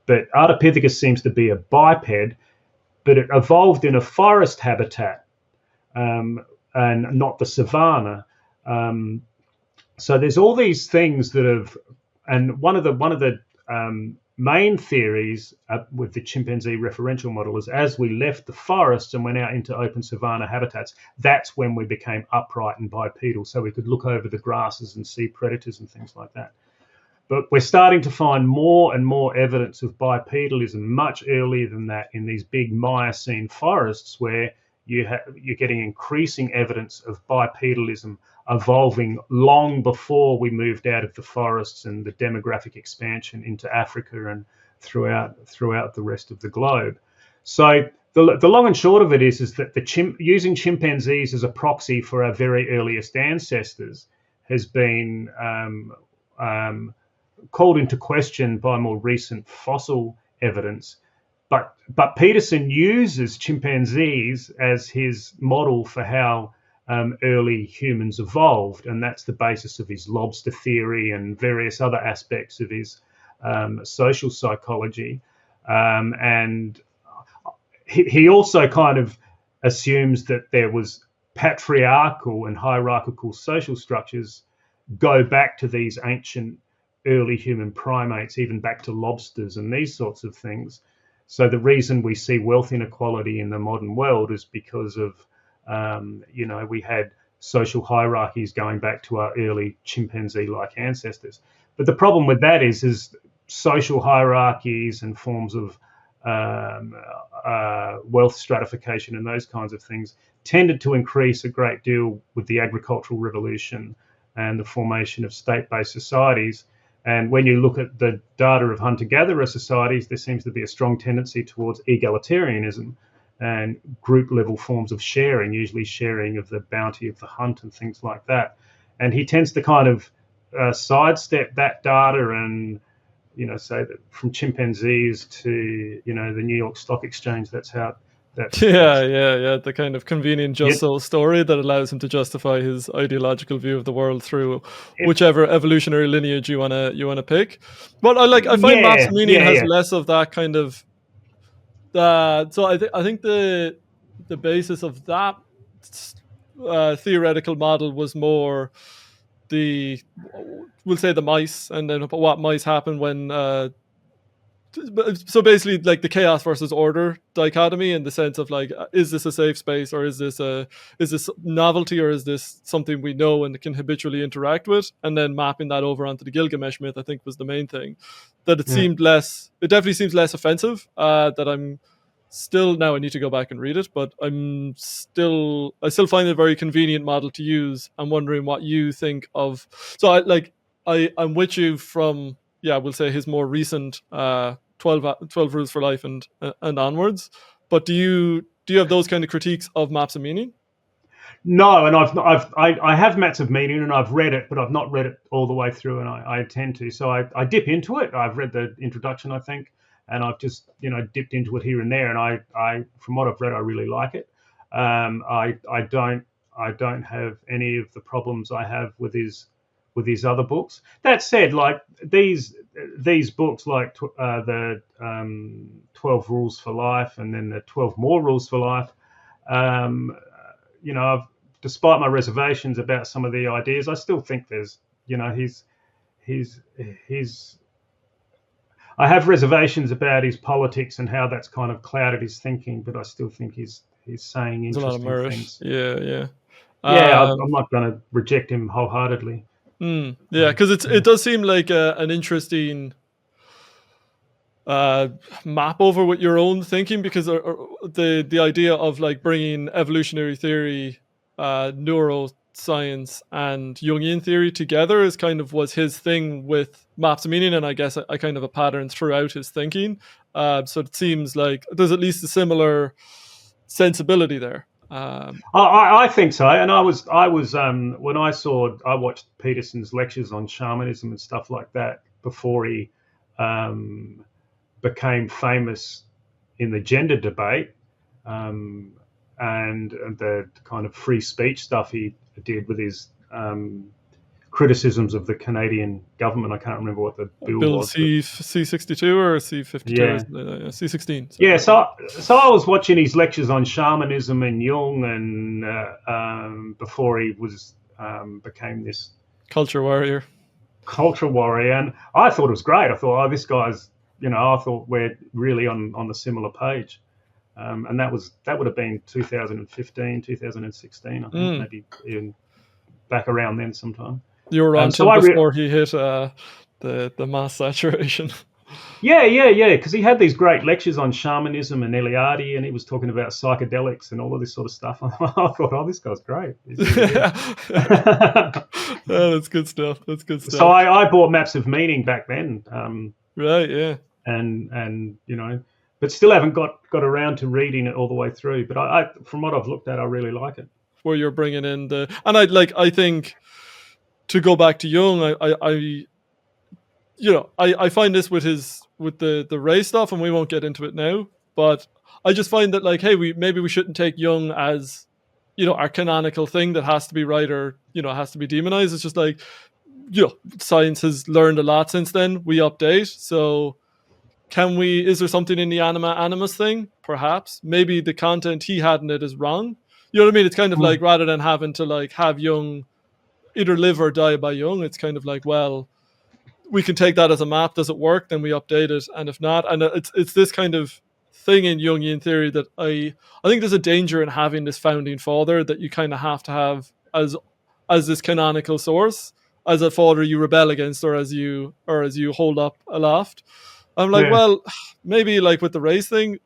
But Ardipithecus seems to be a biped, but it evolved in a forest habitat and not the savanna. So there's all these things that have, and one of the main theories with the chimpanzee referential model is as we left the forests and went out into open savanna habitats, that's when we became upright and bipedal, so we could look over the grasses and see predators and things like that. But we're starting to find more and more evidence of bipedalism much earlier than that in these big Miocene forests, where you're getting increasing evidence of bipedalism evolving long before we moved out of the forests and the demographic expansion into Africa and throughout the rest of the globe. So the long and short of it is that using chimpanzees as a proxy for our very earliest ancestors has been called into question by more recent fossil evidence. But Peterson uses chimpanzees as his model for how early humans evolved, and that's the basis of his lobster theory and various other aspects of his social psychology. And he also kind of assumes that there was patriarchal and hierarchical social structures go back to these ancient early human primates, even back to lobsters and these sorts of things. So the reason we see wealth inequality in the modern world is because of, we had social hierarchies going back to our early chimpanzee-like ancestors. But the problem with that is social hierarchies and forms of wealth stratification and those kinds of things tended to increase a great deal with the agricultural revolution and the formation of state-based societies. And when you look at the data of hunter-gatherer societies, there seems to be a strong tendency towards egalitarianism and group-level forms of sharing, usually sharing of the bounty of the hunt and things like that. And he tends to kind of sidestep that data and, say that from chimpanzees to, the New York Stock Exchange, that's how Yeah. The kind of convenient just so story that allows him to justify his ideological view of the world through whichever evolutionary lineage you wanna pick. But I find Maps Meaning has less of that kind of. So I think the basis of that theoretical model was more we'll say the mice, and then what mice happen when. So basically, like the chaos versus order dichotomy, in the sense of like, is this a safe space, or is this novelty, or is this something we know and can habitually interact with? And then mapping that over onto the Gilgamesh myth, I think, was the main thing. That it definitely seems less offensive. That I'm still, now I need to go back and read it, but I still find it a very convenient model to use. I'm wondering what you think of. So I'm with you from, we'll say his more recent 12 Rules for Life and onwards. But do you have those kind of critiques of Maps of Meaning? No, and I have Maps of Meaning, and I've read it, but I've not read it all the way through, and I intend to. So I dip into it. I've read the introduction, I think, and I've just dipped into it here and there, and I from what I've read, I really like it. I don't have any of the problems I have with his other books. That said, like these books, like the 12 Rules for Life and then the 12 More Rules for Life, despite my reservations about some of the ideas, I still think there's, I have reservations about his politics and how that's kind of clouded his thinking, but I still think he's saying interesting things. Yeah. I'm not going to reject him wholeheartedly. Because it does seem like an interesting map over with your own thinking, because the idea of like bringing evolutionary theory, neuroscience, and Jungian theory together is kind of was his thing with Maps of Meaning, and I guess I kind of a pattern throughout his thinking. So it seems like there's at least a similar sensibility there. I think so, and I was when I watched Peterson's lectures on shamanism and stuff like that before he um, became famous in the gender debate, and the kind of free speech stuff he did with his criticisms of the Canadian government. I can't remember what the bill Build was, but C62 or C52 yeah, or C16. yeah. Sorry. So I was watching his lectures on shamanism and Jung, and before he was became this Culture warrior. culture warrior, and I thought it was great. I thought, oh, this guy's, I thought we're really on the similar page. And that would have been 2015, 2016, I think, maybe even back around then sometime. You were on So till before he hit the mass saturation. yeah, because he had these great lectures on shamanism and Eliade, and he was talking about psychedelics and all of this sort of stuff. I thought, oh, this guy's great. Yeah, that's good stuff. That's good stuff. So I bought Maps of Meaning back then. Right, yeah. And but still haven't got around to reading it all the way through. But I from what I've looked at, I really like it. Where you're bringing in I think to go back to Jung, I find this with the race stuff, and we won't get into it now, but I just find that hey, we shouldn't take Jung as our canonical thing that has to be right or has to be demonized. It's just science has learned a lot since then. We update. So is there something in the anima animus thing? Perhaps. Maybe the content he had in it is wrong. You know what I mean? It's kind of rather than having to have Jung either live or die by Jung, it's kind of well, we can take that as a map. Does it work? Then we update it. And if not, and it's this kind of thing in Jungian theory that I think there's a danger in having this founding father that you kind of have to have as this canonical source, as a father you rebel against or as you hold up aloft. I'm well, maybe with the race thing,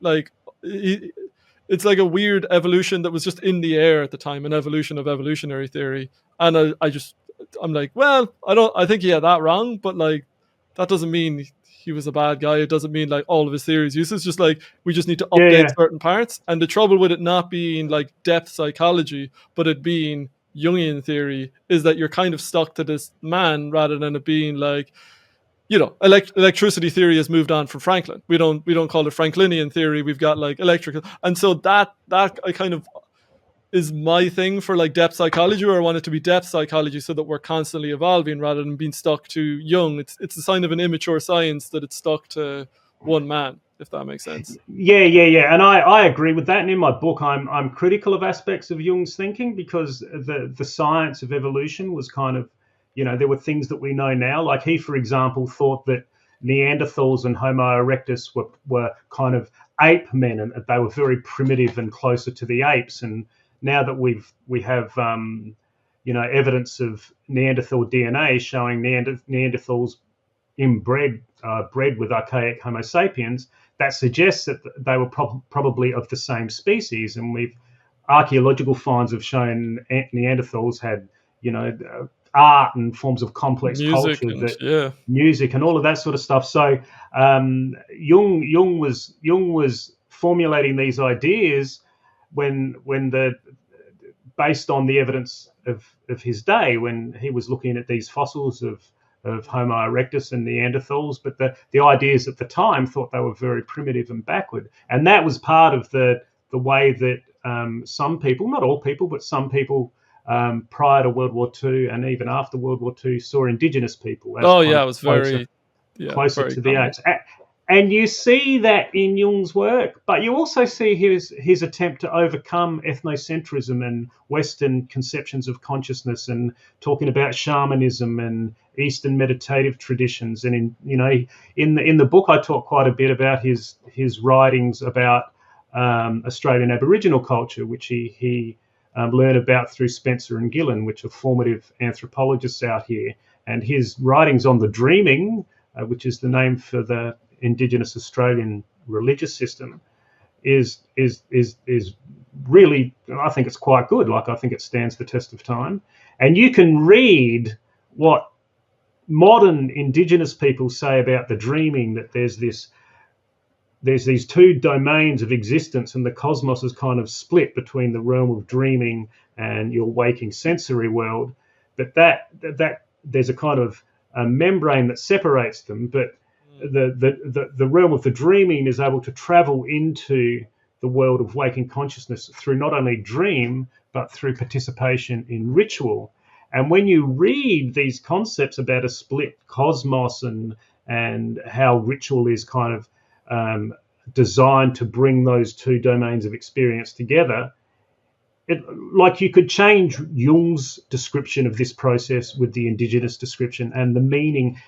it's a weird evolution that was just in the air at the time, an evolution of evolutionary theory. And I'm well, I think he had that wrong, but that doesn't mean he was a bad guy. It doesn't mean all of his theories useless. Just we just need to update certain parts. And the trouble with it not being depth psychology, but it being Jungian theory, is that you're kind of stuck to this man rather than it being electricity theory has moved on from Franklin. We don't call it Franklinian theory. We've got electrical, and so that I kind of is my thing for depth psychology, or I want it to be depth psychology so that we're constantly evolving rather than being stuck to Jung. It's a sign of an immature science that it's stuck to one man, if that makes sense. Yeah. And I agree with that. And in my book, I'm critical of aspects of Jung's thinking because the science of evolution was kind of, there were things that we know now. He, for example, thought that Neanderthals and Homo erectus were kind of ape men, and they were very primitive and closer to the apes. And now that we have evidence of Neanderthal DNA showing Neanderthals bred with archaic Homo sapiens, that suggests that they were probably of the same species. And archaeological finds have shown Neanderthals had art and forms of complex music and all of that sort of stuff. So Jung was formulating these ideas based on the evidence of his day, when he was looking at these fossils of Homo erectus and Neanderthals. But the ideas at the time thought they were very primitive and backward, and that was part of the way that some people, not all people, but some people prior to World War II and even after World War II saw Indigenous people as it was closer to the apes. And you see that in Jung's work, but you also see his attempt to overcome ethnocentrism and Western conceptions of consciousness, and talking about shamanism and Eastern meditative traditions. And in the book, I talk quite a bit about his writings about Australian Aboriginal culture, which he learned about through Spencer and Gillen, which are formative anthropologists out here. And his writings on the dreaming, which is the name for the Indigenous Australian religious system, is really, I think it's quite good. I think it stands the test of time. And you can read what modern Indigenous people say about the dreaming, that there's there's these two domains of existence, and the cosmos is kind of split between the realm of dreaming and your waking sensory world. But that there's a kind of a membrane that separates them. But the realm of the dreaming is able to travel into the world of waking consciousness through not only dream but through participation in ritual. And when you read these concepts about a split cosmos and how ritual is kind of designed to bring those two domains of experience together, like you could change Jung's description of this process with the indigenous description, and the meaning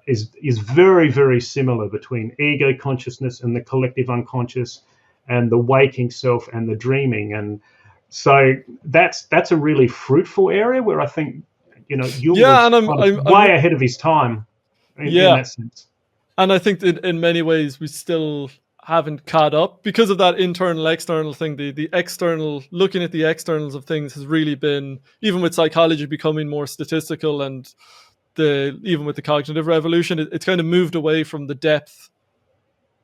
is very, very similar between ego consciousness and the collective unconscious, and the waking self and the dreaming. And so that's a really fruitful area where I think Jung was way ahead of his time in that sense. And I think that in many ways we still haven't caught up because of that internal external thing. The external, looking at the externals of things has really been, even with psychology becoming more statistical and even with the cognitive revolution, it's kind of moved away from the depth,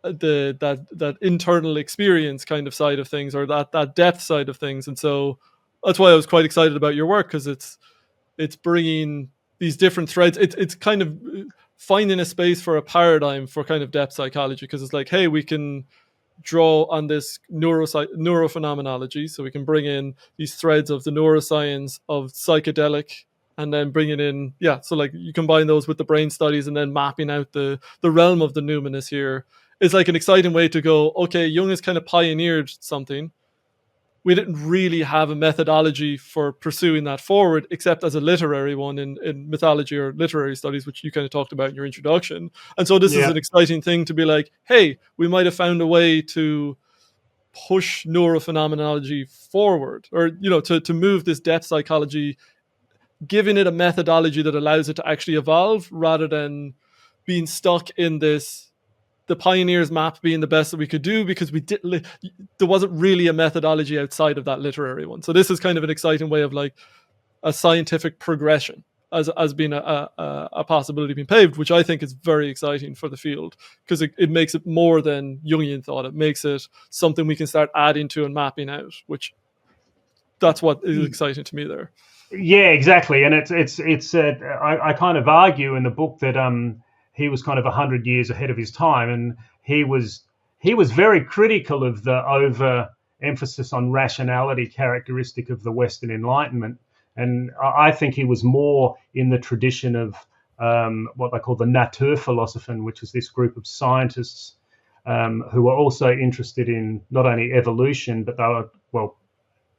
that internal experience kind of side of things, or that depth side of things. And so that's why I was quite excited about your work, because it's bringing these different threads. It's kind of finding a space for a paradigm for kind of depth psychology, because it's like, hey, we can draw on this neurophenomenology, so we can bring in these threads of the neuroscience, of psychedelic, and then bring it in. So like you combine those with the brain studies and then mapping out the realm of the numinous here. It's like an exciting way to go, okay, Jung has kind of pioneered something. We didn't really have a methodology for pursuing that forward, except as a literary one in mythology or literary studies, which you kind of talked about in your introduction. And so this is an exciting thing to be like, hey, we might have found a way to push neurophenomenology forward, or to move this depth psychology, giving it a methodology that allows it to actually evolve, rather than being stuck in the pioneers map being the best that we could do, because there wasn't really a methodology outside of that literary one. So this is kind of an exciting way of like a scientific progression as being a possibility being paved, which I think is very exciting for the field, because it makes it more than Jungian thought. It makes it something we can start adding to and mapping out, which that's what is exciting to me there. Yeah, exactly. And I kind of argue in the book that he was kind of 100 years ahead of his time, and he was very critical of the over emphasis on rationality characteristic of the Western Enlightenment. And I think he was more in the tradition of what they call the Naturphilosophen, which is this group of scientists who were also interested in not only evolution, but they were,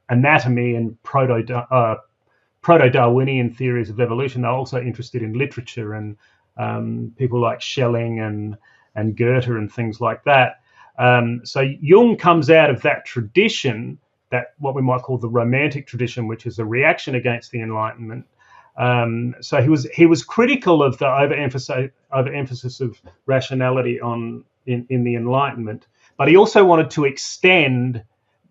anatomy and proto-Darwinian theories of evolution. They're also interested in literature, and people like Schelling and Goethe and things like that. So Jung comes out of that tradition, that what we might call the Romantic tradition, which is a reaction against the Enlightenment. So he was critical of the overemphasis of rationality in the Enlightenment, but he also wanted to extend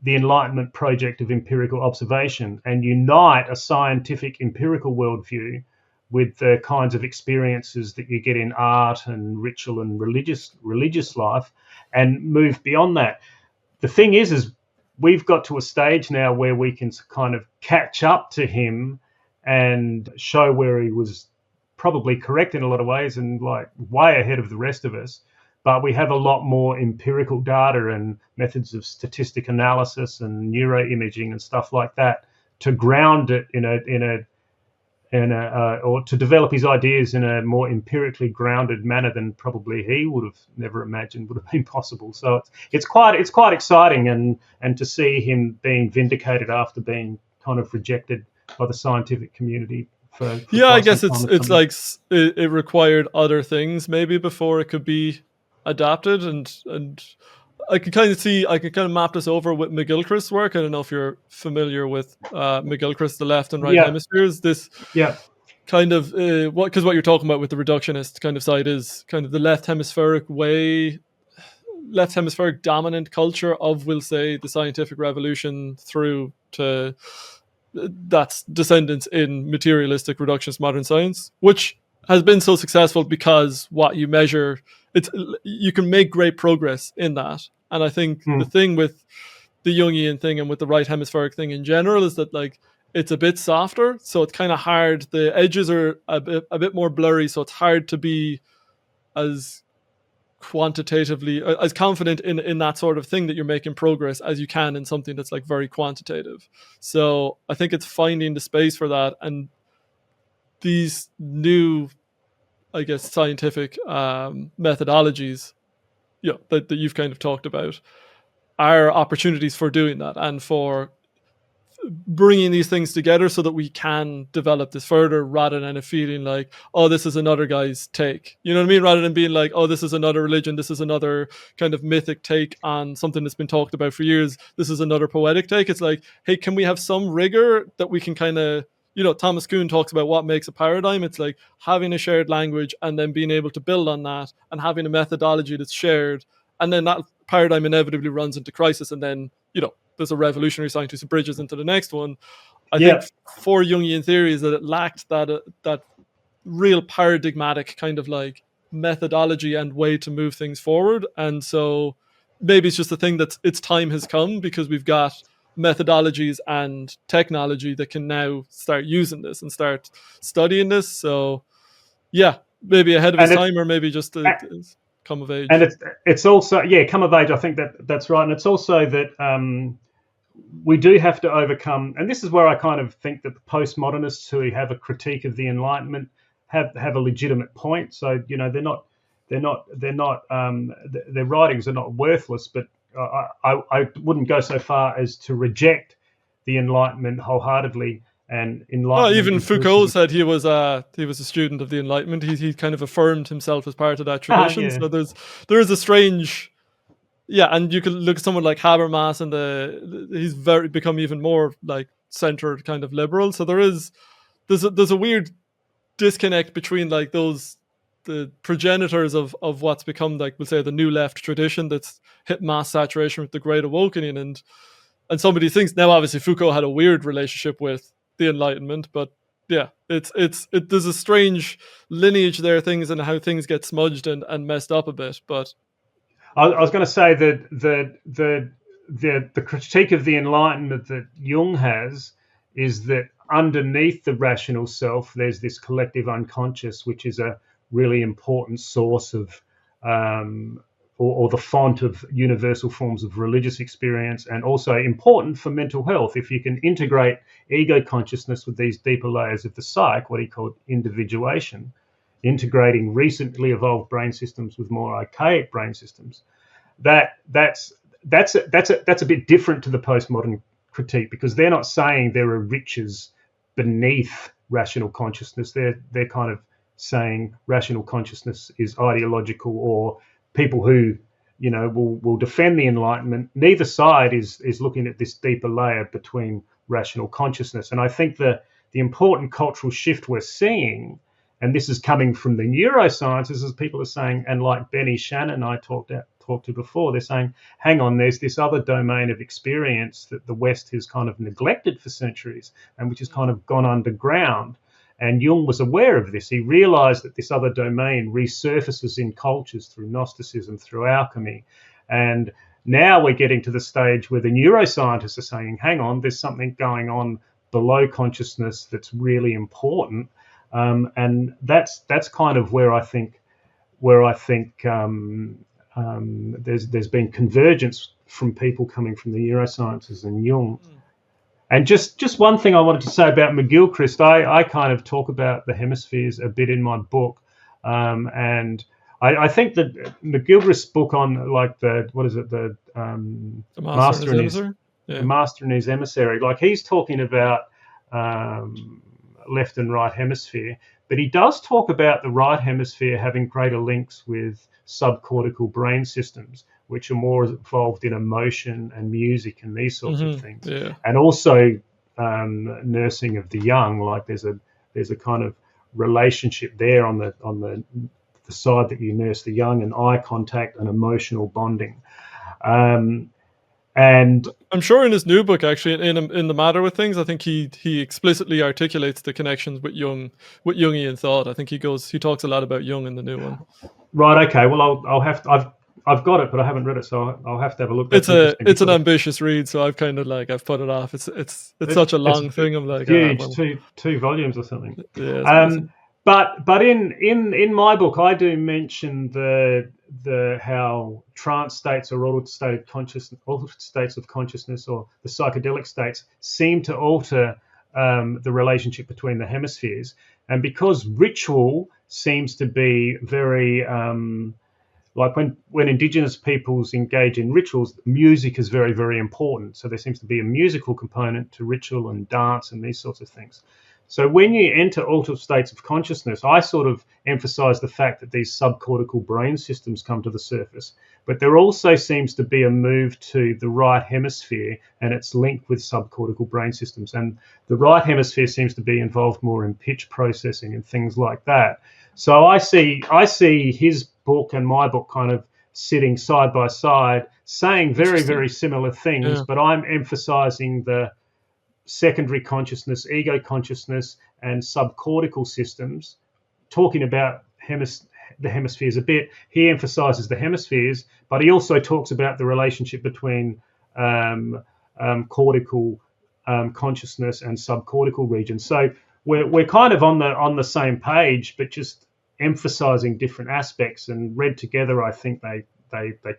the Enlightenment project of empirical observation and unite a scientific empirical worldview with the kinds of experiences that you get in art and ritual and religious life, and move beyond that. The thing is we've got to a stage now where we can kind of catch up to him and show where he was probably correct in a lot of ways and like way ahead of the rest of us. But we have a lot more empirical data and methods of statistic analysis and neuroimaging and stuff like that to ground it or to develop his ideas in a more empirically grounded manner than probably he would have never imagined would have been possible. So it's quite exciting, and to see him being vindicated after being kind of rejected by the scientific community. I guess it's like it required other things maybe before it could be adapted, and I could kind of map this over with McGilchrist's work. I don't know if you're familiar with McGilchrist, the left and right hemispheres. This kind of because what you're talking about with the reductionist kind of side is kind of the left hemispheric dominant culture of, we'll say, the scientific revolution through to that's descendants in materialistic reductionist modern science, which has been so successful because what you measure it's you can make great progress in that. And I think the thing with the Jungian thing and with the right hemispheric thing in general is that like it's a bit softer, so it's kind of hard. The edges are a bit more blurry, so it's hard to be as quantitatively as confident in that sort of thing that you're making progress as you can in something that's like very quantitative. So I think it's finding the space for that, and these new, I guess, scientific methodologies, that you've kind of talked about, are opportunities for doing that and for bringing these things together so that we can develop this further, rather than it feeling like, oh, this is another guy's take. You know what I mean? Rather than being like, oh, this is another religion, this is another kind of mythic take on something that's been talked about for years, this is another poetic take. It's like, hey, can we have some rigor that we can kind of, Thomas Kuhn talks about what makes a paradigm. It's like having a shared language and then being able to build on that and having a methodology that's shared. And then that paradigm inevitably runs into crisis. And then, there's a revolutionary scientist who bridges into the next one. I think for Jungian theory is that it lacked that real paradigmatic kind of like methodology and way to move things forward. And so maybe it's just the thing that its time has come, because we've got methodologies and technology that can now start using this and start studying this. So yeah, maybe ahead of its time, or maybe just come of age. And it's also come of age. I think that's right. And it's also that we do have to overcome, and this is where I kind of think that the postmodernists who have a critique of the Enlightenment have a legitimate point. So their writings are not worthless, but I wouldn't go so far as to reject the Enlightenment wholeheartedly. And Enlightenment. Even Foucault said he was a student of the Enlightenment. He kind of affirmed himself as part of that tradition. So there is a strange, and you could look at someone like Habermas, and he's become even more like centered kind of liberal. So there's a weird disconnect between like the progenitors of what's become, like, we'll say, the new left tradition that's hit mass saturation with the Great Awakening, and some of these things. Now, obviously, Foucault had a weird relationship with the Enlightenment, but there's a strange lineage there, things and how things get smudged and messed up a bit. But I was going to say that the critique of the Enlightenment that Jung has is that underneath the rational self, there's this collective unconscious, which is a really important source of or the font of universal forms of religious experience, and also important for mental health. If you can integrate ego consciousness with these deeper layers of the psyche, what he called individuation, integrating recently evolved brain systems with more archaic brain systems, that's a bit different to the postmodern critique, because they're not saying there are riches beneath rational consciousness. They're kind of saying rational consciousness is ideological, or people who will defend the Enlightenment. Neither side is looking at this deeper layer between rational consciousness. And I think the important cultural shift we're seeing, and this is coming from the neurosciences, as people are saying, and like Benny Shannon I talked to before, they're saying, hang on, there's this other domain of experience that the West has kind of neglected for centuries and which has kind of gone underground. And Jung was aware of this. He realized that this other domain resurfaces in cultures through Gnosticism, through alchemy. And now we're getting to the stage where the neuroscientists are saying, hang on, there's something going on below consciousness that's really important. And that's kind of where I think there's been convergence from people coming from the neurosciences and Jung. And just one thing I wanted to say about McGilchrist, I kind of talk about the hemispheres a bit in my book, and I think that McGilchrist's book on like the Master and His Emissary, like he's talking about left and right hemisphere, but he does talk about the right hemisphere having greater links with subcortical brain systems, which are more involved in emotion and music and these sorts of things, and also nursing of the young. Like there's a kind of relationship there on the side that you nurse the young, and eye contact and emotional bonding. And I'm sure in his new book, actually, in the Matter with Things, I think he explicitly articulates the connections with Jungian thought. I think he talks a lot about Jung in the new one. right, okay, well, I'll have to, I've got it, but I haven't read it, so I'll have to have a look. That's interesting It's an because ambitious read, so I've kind of like I've put it off. It's it's such a it's long thing. I'm like, huge, well, two volumes or something. yeah, it's Um, massive. but in my book, I do mention the how trance states or altered states of consciousness, or the psychedelic states, seem to alter the relationship between the hemispheres, and because ritual seems to be very like when indigenous peoples engage in rituals, music is very, very important. So there seems to be a musical component to ritual and dance and these sorts of things. So when you enter altered states of consciousness, I sort of emphasize the fact that these subcortical brain systems come to the surface, but there also seems to be a move to the right hemisphere, and it's linked with subcortical brain systems. And the right hemisphere seems to be involved more in pitch processing and things like that. So I see his book and my book kind of sitting side by side, saying very, Interesting. very similar things, Yeah. but I'm emphasizing the secondary consciousness, ego consciousness, and subcortical systems, talking about the hemispheres a bit. He emphasizes the hemispheres, but he also talks about the relationship between cortical consciousness and subcortical regions. So we're kind of on the same page, but just emphasizing different aspects, and read together, I think they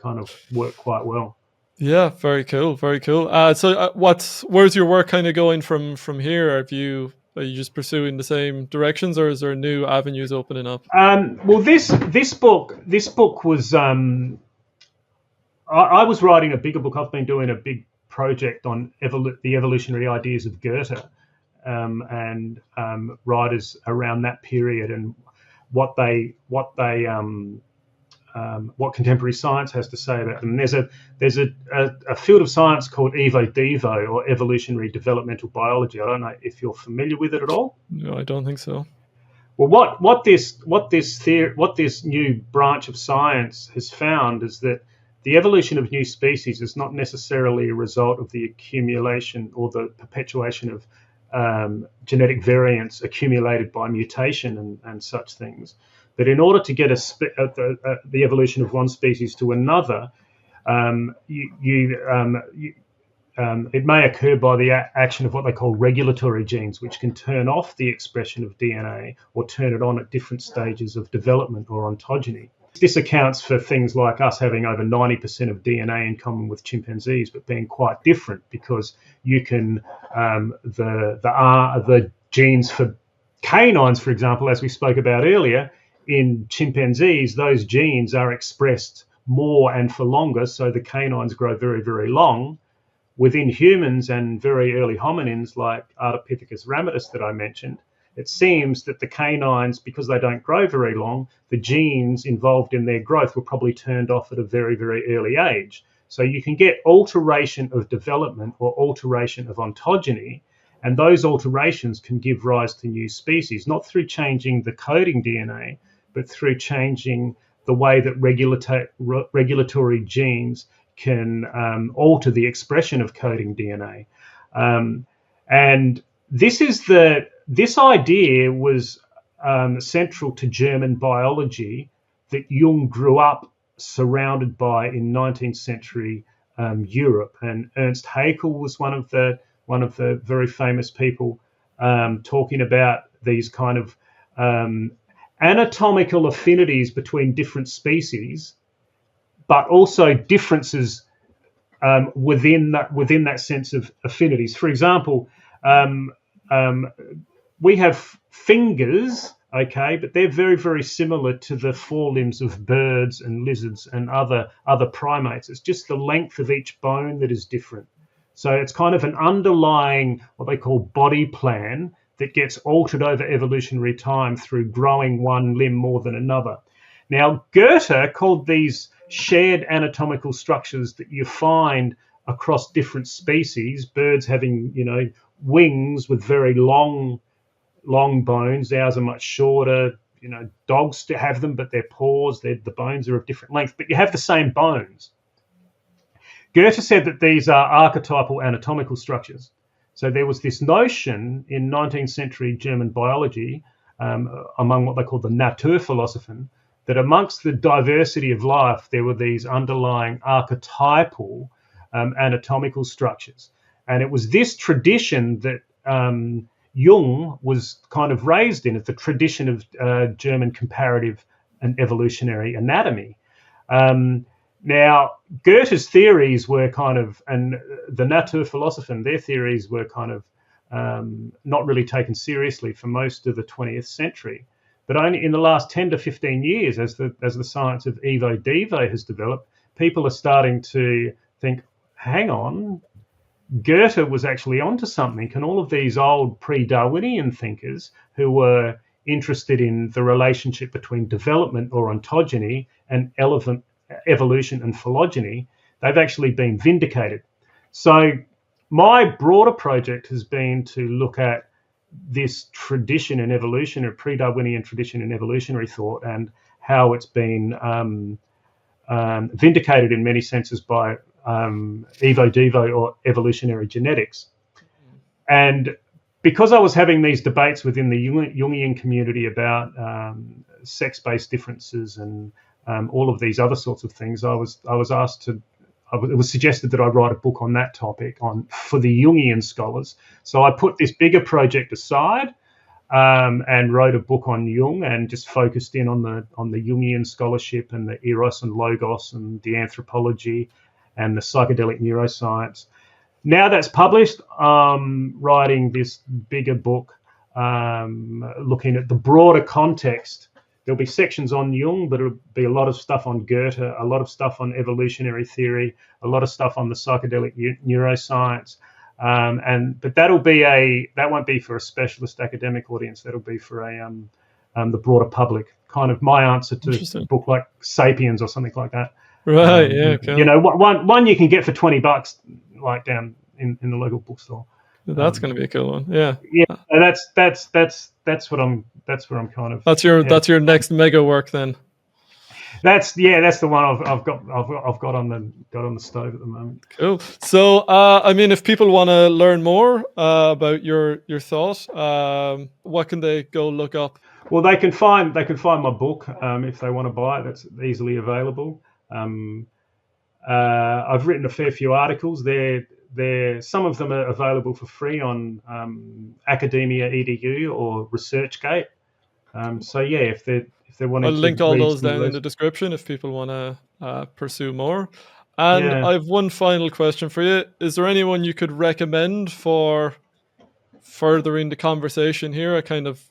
kind of work quite well. Yeah, very cool, very cool. Where's your work kind of going from here? Are you just pursuing the same directions, or is there new avenues opening up? Well, this book was I was writing a bigger book. I've been doing a big project on the evolutionary ideas of Goethe, and writers around that period, and what contemporary science has to say about them. There's a field of science called Evo Devo, or evolutionary developmental biology. I don't know if you're familiar with it at all. No, I don't think so. Well, what this new branch of science has found is that the evolution of new species is not necessarily a result of the accumulation or the perpetuation of genetic variants accumulated by mutation and such things. But in order to get the evolution of one species to another, it may occur by the action of what they call regulatory genes, which can turn off the expression of DNA or turn it on at different stages of development or ontogeny. This accounts for things like us having over 90% of DNA in common with chimpanzees, but being quite different, because you can the genes for canines, for example, as we spoke about earlier, in chimpanzees, those genes are expressed more and for longer, so the canines grow very, very long. Within humans and very early hominins like Ardipithecus ramidus that I mentioned, it seems that the canines, because they don't grow very long, the genes involved in their growth were probably turned off at a very, very early age. So you can get alteration of development or alteration of ontogeny, and those alterations can give rise to new species, not through changing the coding DNA, but through changing the way that regulatory genes can alter the expression of coding DNA. And this idea was central to German biology that Jung grew up surrounded by in 19th century Europe. And Ernst Haeckel was one of the very famous people talking about these kind of anatomical affinities between different species, but also differences within that sense of affinities. For example, we have fingers, okay, but they're very, very similar to the forelimbs of birds and lizards and other primates. It's just the length of each bone that is different. So it's kind of an underlying, what they call body plan, that gets altered over evolutionary time through growing one limb more than another. Now, Goethe called these shared anatomical structures that you find across different species, birds having, wings with very long bones. Ours are much shorter. Dogs have them, but their paws, the bones are of different length, but you have the same bones. Goethe said that these are archetypal anatomical structures. So there was this notion in 19th century German biology, among what they called the Naturphilosophen, that amongst the diversity of life, there were these underlying archetypal anatomical structures. And it was this tradition that Jung was kind of raised in, the tradition of German comparative and evolutionary anatomy. Now, Goethe's theories were kind of, and the Naturphilosophen, their theories were kind of not really taken seriously for most of the 20th century. But only in the last 10 to 15 years, as the science of evo-devo has developed, people are starting to think, hang on, Goethe was actually onto something. And all of these old pre-Darwinian thinkers who were interested in the relationship between development or ontogeny and evolution and phylogeny, they've actually been vindicated. So my broader project has been to look at this tradition in evolution, or pre-Darwinian tradition in evolutionary thought, and how it's been vindicated in many senses by evo-devo or evolutionary genetics. And because I was having these debates within the Jungian community about sex-based differences and all of these other sorts of things, I was asked to. It was suggested that I write a book on that topic for the Jungian scholars. So I put this bigger project aside and wrote a book on Jung, and just focused in on the Jungian scholarship and the eros and logos and the anthropology and the psychedelic neuroscience. Now that's published, I'm writing this bigger book looking at the broader context. There'll be sections on Jung, but it'll be a lot of stuff on Goethe, a lot of stuff on evolutionary theory, a lot of stuff on the psychedelic neuroscience. But that won't be for a specialist academic audience. That'll be for the broader public. Kind of my answer to a book like Sapiens or something like that. Right. Yeah. Cool. You know, one you can get for $20, like down in the local bookstore. That's going to be a cool one. Yeah. Yeah. And that's what I'm. That's where I'm kind of. That's your next mega work then. That's the one I've got on the stove at the moment. Cool. So I mean, if people want to learn more about your thought, what can they go look up? Well, they can find my book if they want to buy it. That's easily available. I've written a fair few articles. Some of them are available for free on Academia EDU or ResearchGate. So yeah, if they want to, I'll link all those down in the description if people want to pursue more. And I have one final question for you. Is there anyone you could recommend for furthering the conversation here? I kind of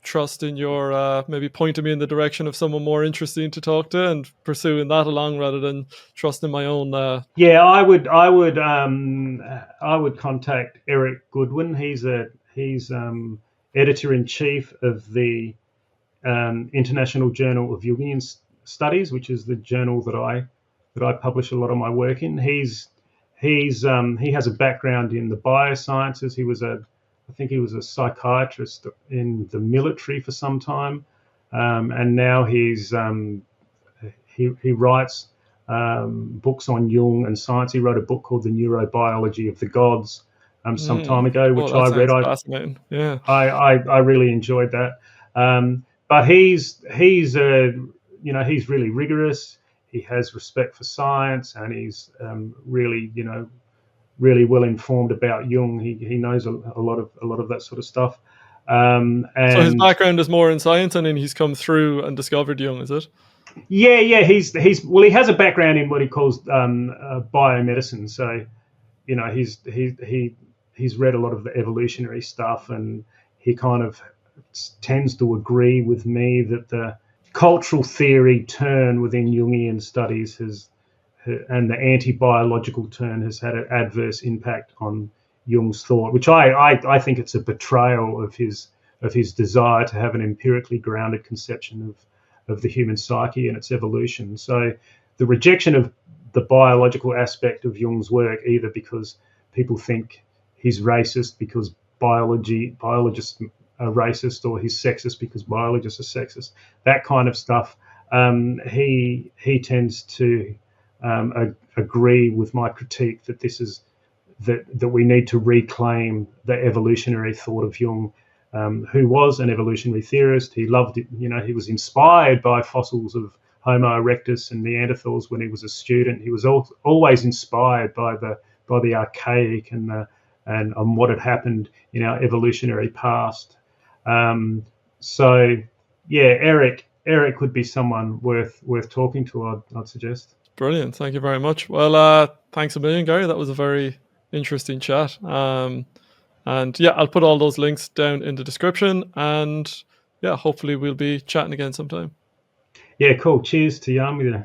trust in your maybe pointing me in the direction of someone more interesting to talk to and pursuing that along rather than trusting my own. I would contact Erik Goodwyn. He's editor-in-chief of the International Journal of Jungian Studies, which is the journal that I publish a lot of my work in. He has a background in the biosciences. I think he was a psychiatrist in the military for some time, and now he writes books on Jung and science. He wrote a book called The Neurobiology of the Gods some time ago, which I read. Fascinating. Yeah, I really enjoyed that. But he's really rigorous. He has respect for science, and he's really well informed about Jung. He knows a lot of that sort of stuff. And so his background is more in science, and then he's come through and discovered Jung, is it? Yeah. He has a background in what he calls biomedicine. So, you know, he's read a lot of the evolutionary stuff, and he kind of tends to agree with me that the cultural theory turn within Jungian studies and the anti-biological turn has had an adverse impact on Jung's thought, which I think it's a betrayal of his desire to have an empirically grounded conception of the human psyche and its evolution. So the rejection of the biological aspect of Jung's work, either because people think he's racist because biologists are racist, or he's sexist because biologists are sexist, that kind of stuff, he tends to agree with my critique that this is that we need to reclaim the evolutionary thought of Jung, who was an evolutionary theorist. He loved it. He was inspired by fossils of Homo erectus and Neanderthals when he was a student. He was always inspired by the archaic and what had happened in our evolutionary past. So yeah, Erik would be someone worth talking to, I'd suggest. Brilliant. Thank you very much. Well, thanks a million, Gary. That was a very interesting chat. And yeah, I'll put all those links down in the description. And yeah, hopefully we'll be chatting again sometime. Yeah, cool. Cheers to yarn with you.